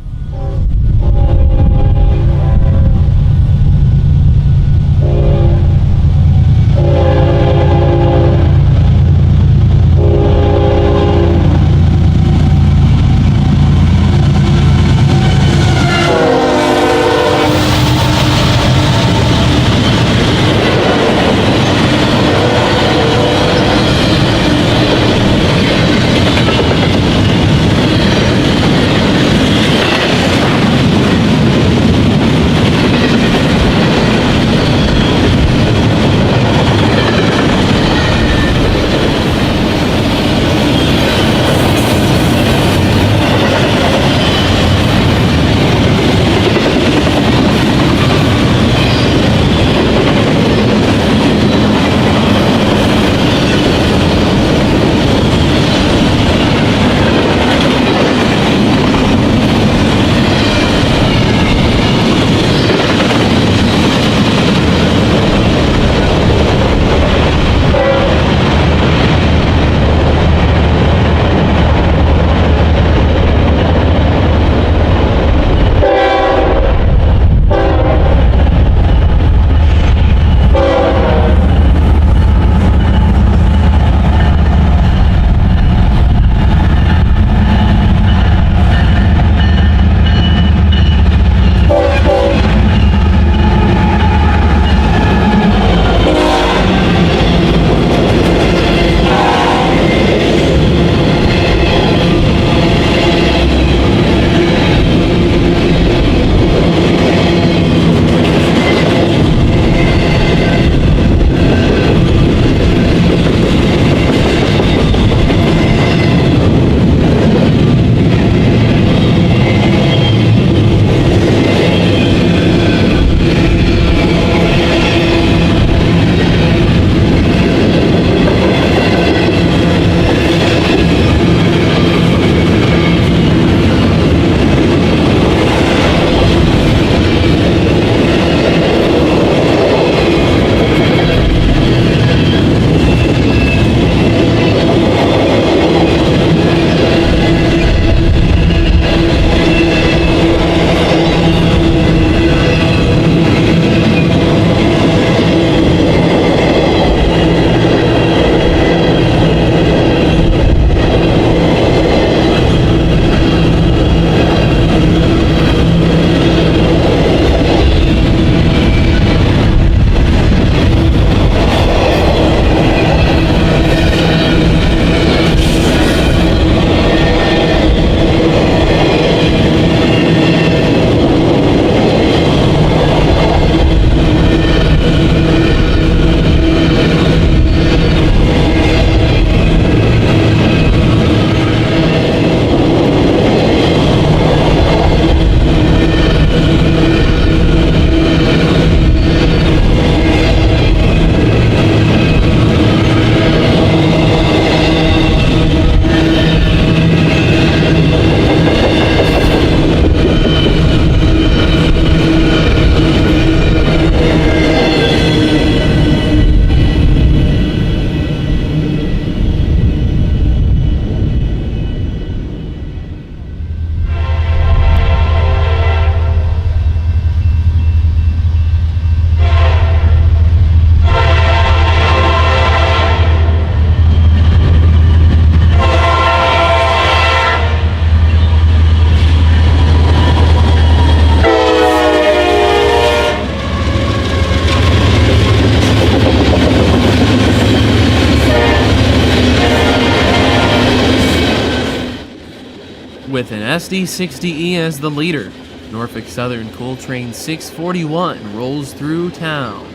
Speaker 1: an SD60E as the leader, Norfolk Southern Coal Train 641 rolls through town.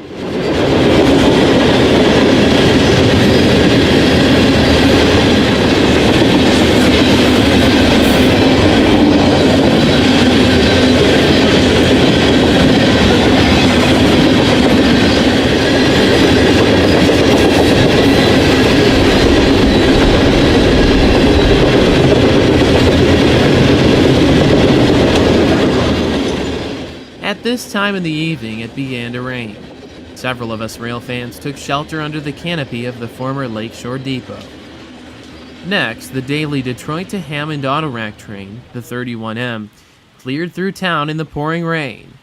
Speaker 1: At this time in the evening, it began to rain. Several of us rail fans took shelter under the canopy of the former Lakeshore Depot. Next, the daily Detroit to Hammond Autorack train, the 31M, cleared through town in the pouring rain.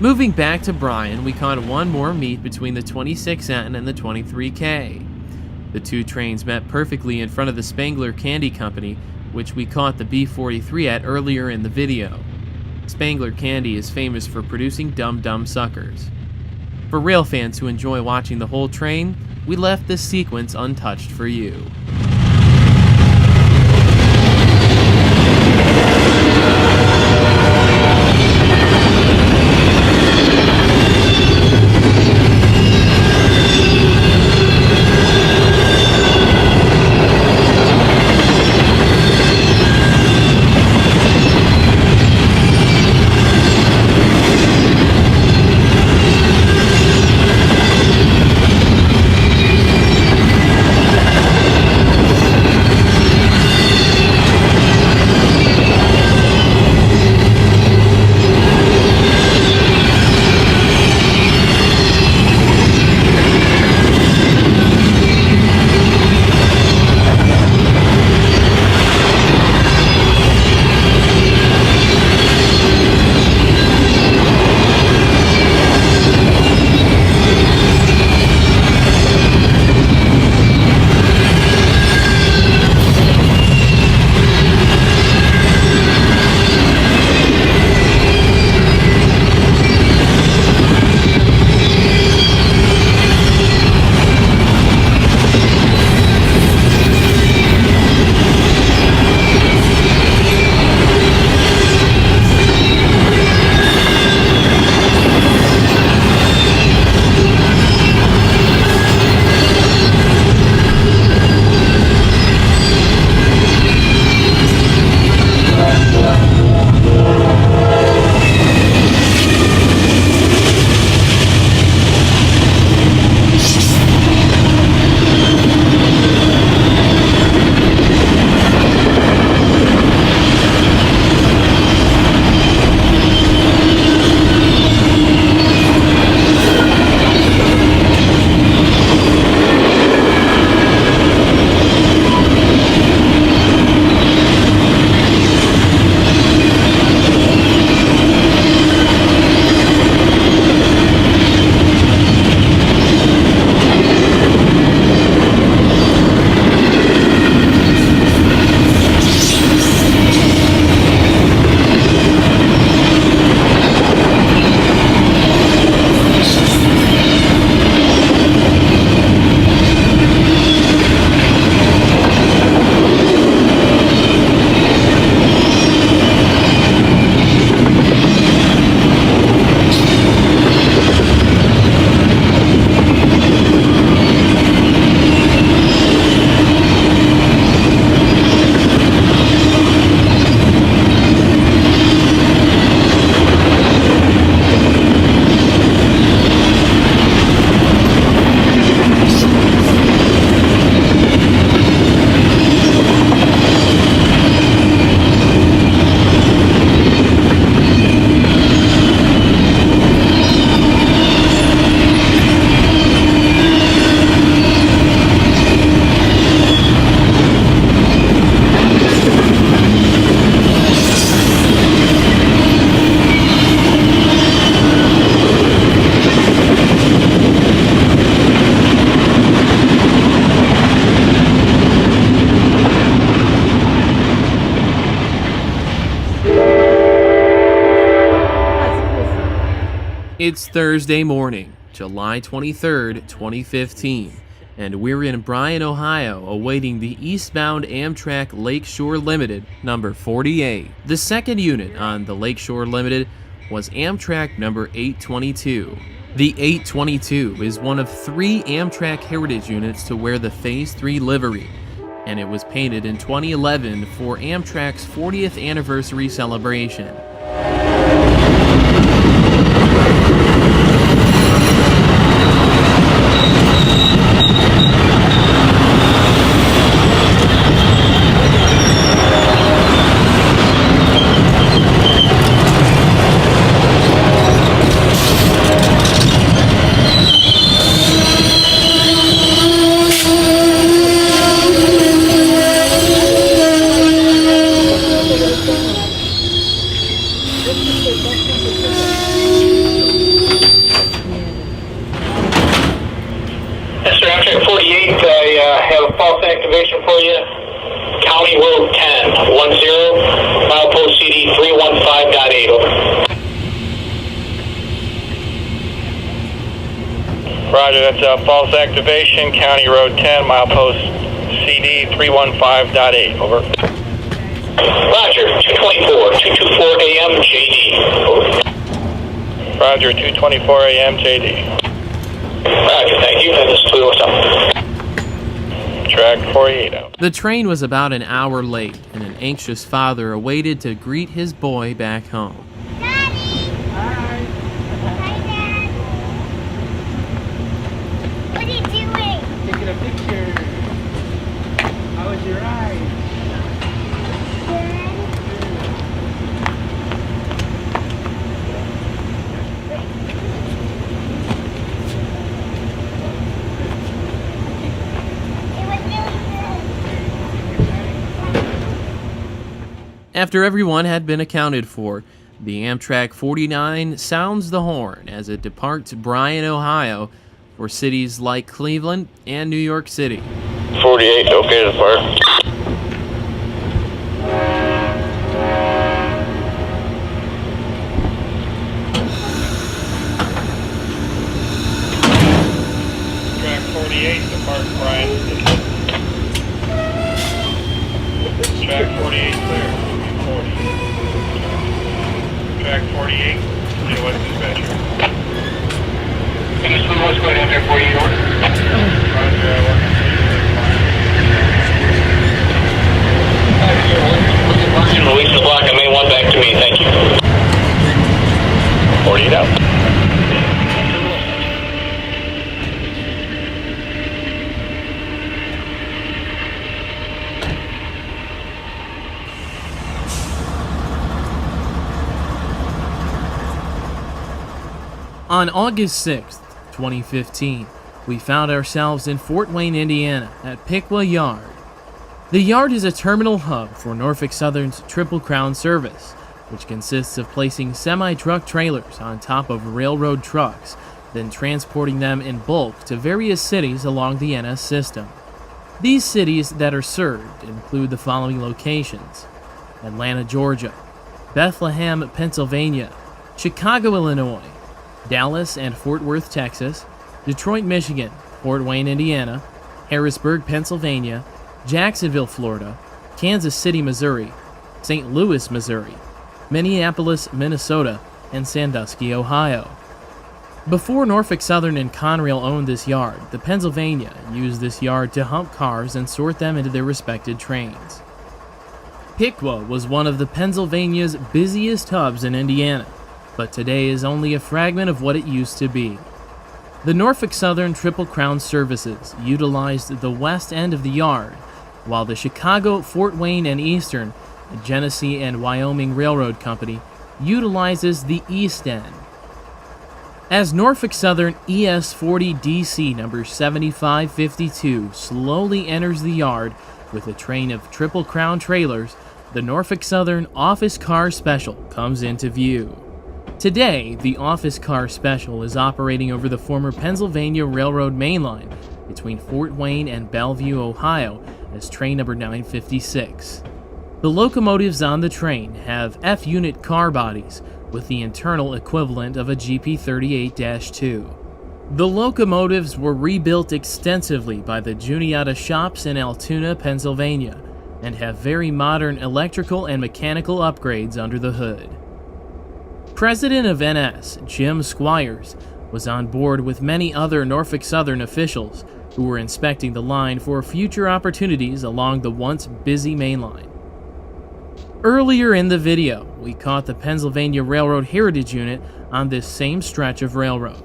Speaker 1: Moving back to BRYAN, we caught one more meet between the 26N and the 23K. The two trains met perfectly in front of the Spangler Candy Company, which we caught the B-43 at earlier in the video. Spangler Candy is famous for producing Dum-Dum suckers. For rail fans who enjoy watching the whole train, we left this sequence untouched for you. It's Thursday morning, July 23rd, 2015, and we're in BRYAN, Ohio, awaiting the eastbound Amtrak Lakeshore Limited number 48. The second unit on the Lakeshore Limited was Amtrak number 822. The 822 is one of 3 Amtrak heritage units to wear the Phase 3 livery, and it was painted in 2011 for Amtrak's 40th anniversary celebration.
Speaker 2: False activation for you. County Road 10, 10, milepost CD 315.8, over. Roger, that's a false activation, County Road 10, milepost CD 315.8, over. Roger, 224 AM JD, over. Roger, 224 AM JD. Roger, thank you, and this is Toyota South. Track 48 out.
Speaker 1: The train was about an hour late, and an anxious father awaited to greet his boy back home.
Speaker 3: Daddy! Hi. Hi, Dad. What are you doing?
Speaker 4: Taking a picture. How was your ride?
Speaker 1: After everyone had been accounted for, the Amtrak 49 sounds the horn as it departs BRYAN, Ohio, for cities like Cleveland and New York City.
Speaker 2: 48, okay to depart. Track 48, depart BRYAN. Track 48 clear. 40. Track 48, J. West dispatcher. This one was going after 48 order. Roger, Louise's block, I main one back to me, thank you. 48 out.
Speaker 1: On August 6th, 2015, we found ourselves in Fort Wayne, Indiana, at Piqua Yard. The yard is a terminal hub for Norfolk Southern's Triple Crown service, which consists of placing semi-truck trailers on top of railroad trucks, then transporting them in bulk to various cities along the NS system. These cities that are served include the following locations: Atlanta, Georgia; Bethlehem, Pennsylvania; Chicago, Illinois; Dallas and Fort Worth, Texas; Detroit, Michigan; Fort Wayne, Indiana; Harrisburg, Pennsylvania; Jacksonville, Florida; Kansas City, Missouri; St. Louis, Missouri; Minneapolis, Minnesota; and Sandusky, Ohio. Before Norfolk Southern and Conrail owned this yard, the Pennsylvania used this yard to hump cars and sort them into their respected trains. Piqua was one of the Pennsylvania's busiest hubs in Indiana, but today is only a fragment of what it used to be. The Norfolk Southern Triple Crown services utilized the west end of the yard, while the Chicago, Fort Wayne, and Eastern, Genesee and Wyoming Railroad Company, utilizes the east end. As Norfolk Southern ES40 DC number 7552 slowly enters the yard with a train of Triple Crown trailers, the Norfolk Southern Office Car Special comes into view. Today, the Office Car Special is operating over the former Pennsylvania Railroad main line between Fort Wayne and Bellevue, Ohio, as train number 956. The locomotives on the train have F-unit car bodies with the internal equivalent of a GP38-2. The locomotives were rebuilt extensively by the Juniata shops in Altoona, Pennsylvania, and have very modern electrical and mechanical upgrades under the hood. President of NS, Jim Squires, was on board with many other Norfolk Southern officials who were inspecting the line for future opportunities along the once busy main line. Earlier in the video, we caught the Pennsylvania Railroad Heritage Unit on this same stretch of railroad.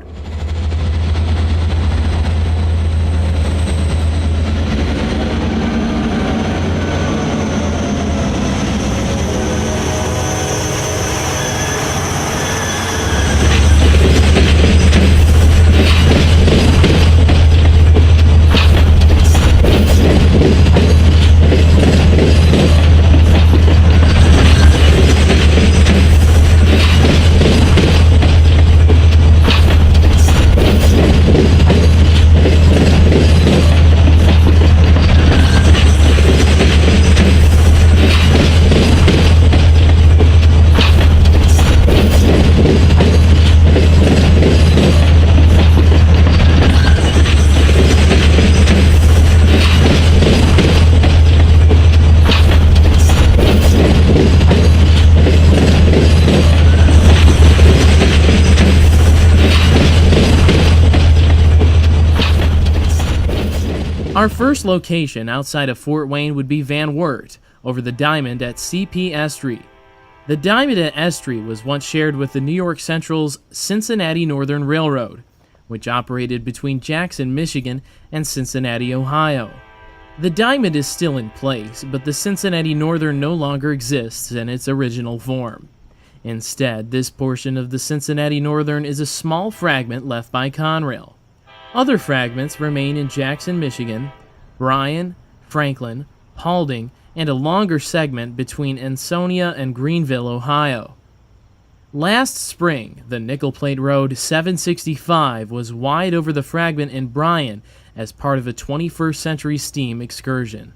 Speaker 1: Our first location outside of Fort Wayne would be Van Wert, over the diamond at CP Estrie. The diamond at Estrie was once shared with the New York Central's Cincinnati Northern Railroad, which operated between Jackson, Michigan and Cincinnati, Ohio. The diamond is still in place, but the Cincinnati Northern no longer exists in its original form. Instead, this portion of the Cincinnati Northern is a small fragment left by Conrail. Other fragments remain in Jackson, Michigan, BRYAN, Franklin, Paulding, and a longer segment between Ansonia and Greenville, Ohio. Last spring, the nickel plate road 765 was wide over the fragment in BRYAN as part of a 21st century steam excursion.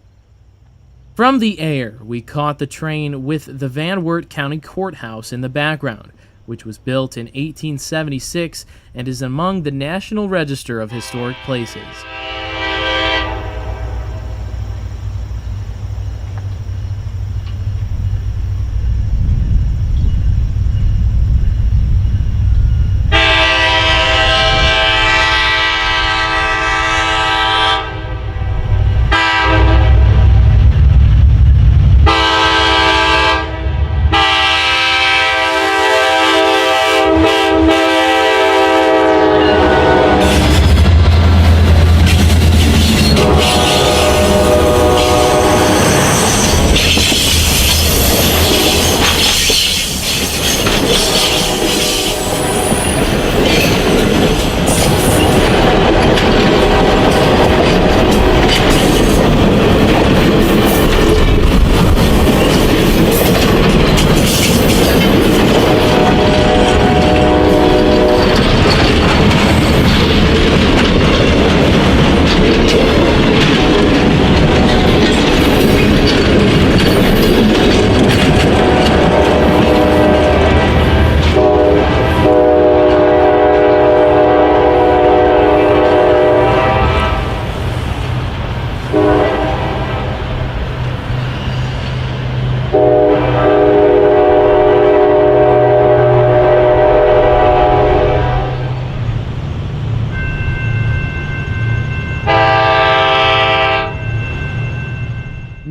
Speaker 1: From the air, we caught the train with the Van Wert County Courthouse in the background, which was built in 1876 and is among the National Register of Historic Places.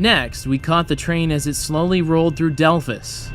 Speaker 1: Next, we caught the train as it slowly rolled through Delphus.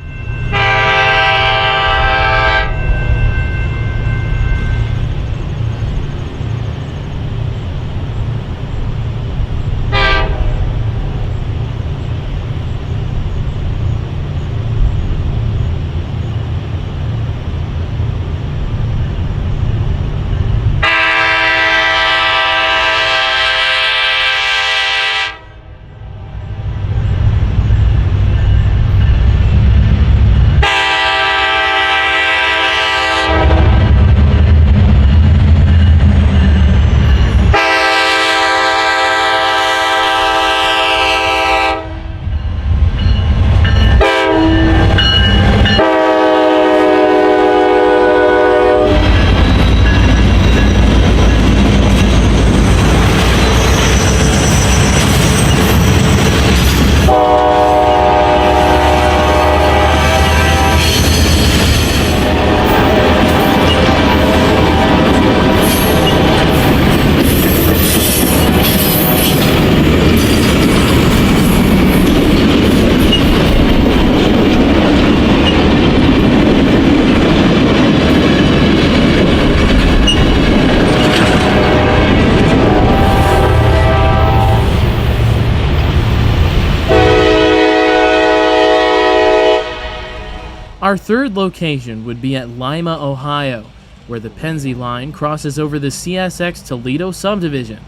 Speaker 1: Our third location would be at Lima, Ohio, where the Pennsy line crosses over the CSX Toledo subdivision.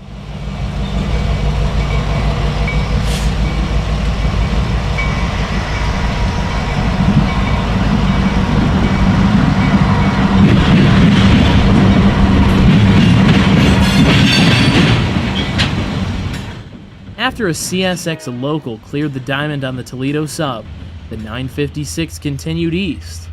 Speaker 1: After a CSX local cleared the diamond on the Toledo sub, the 956 continued east.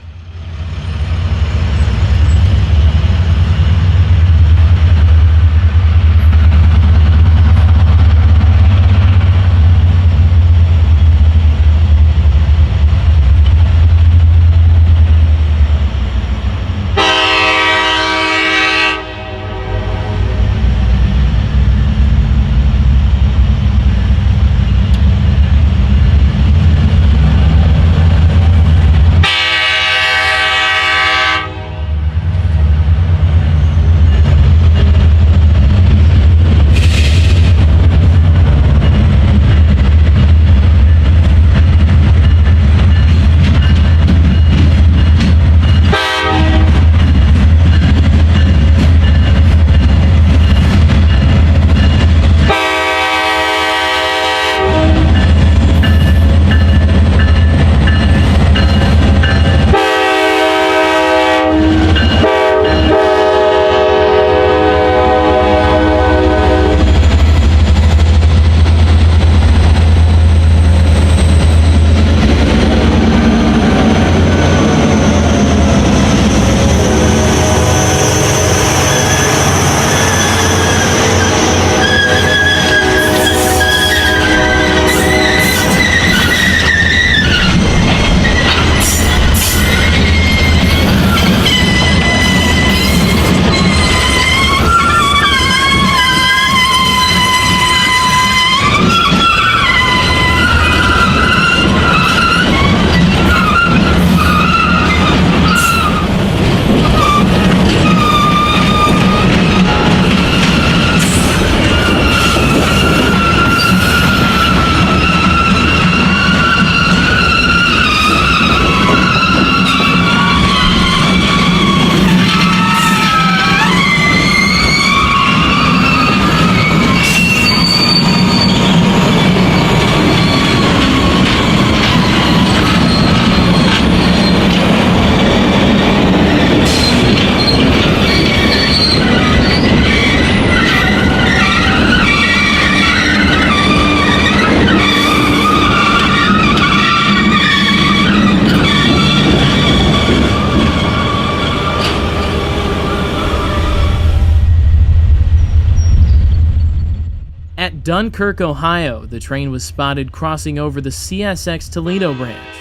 Speaker 1: At Dunkirk, Ohio, the train was spotted crossing over the CSX Toledo branch.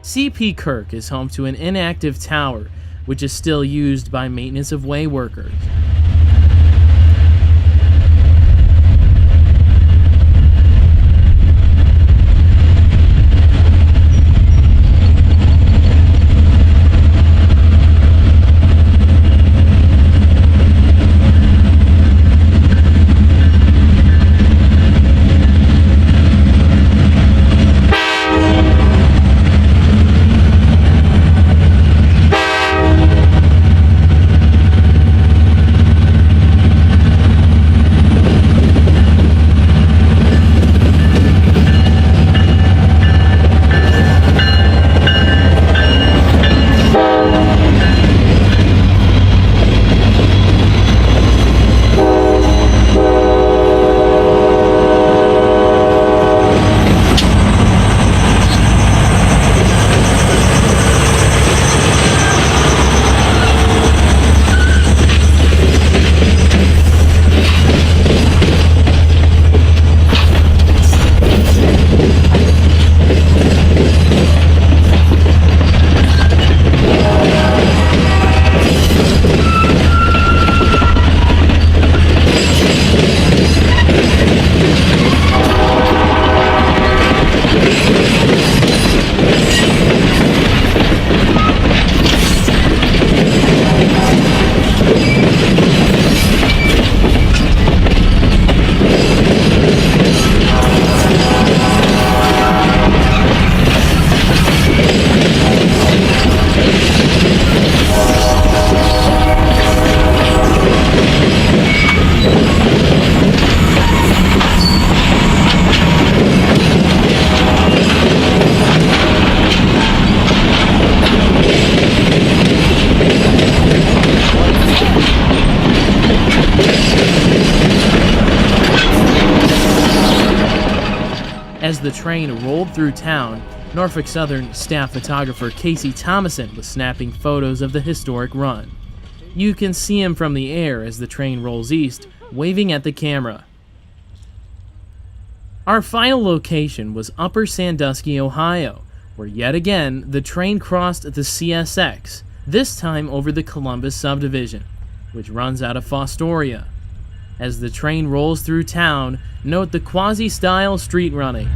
Speaker 1: CP Kirk is home to an inactive tower, which is still used by maintenance of way workers. as the train rolled through town, Norfolk Southern staff photographer Casey Thomason was snapping photos of the historic run. You can see him from the air as the train rolls east, waving at the camera. Our final location was Upper Sandusky, Ohio, where yet again the train crossed the CSX, this time over the Columbus subdivision, which runs out of Fostoria. As the train rolls through town, note the quasi-style street running.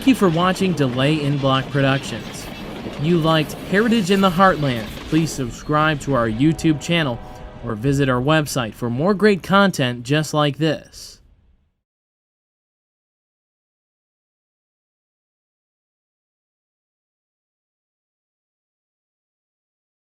Speaker 1: Thank you for watching Delay in Block Productions. If you liked Heritage in the Heartland, please subscribe to our YouTube channel or visit our website for more great content just like this.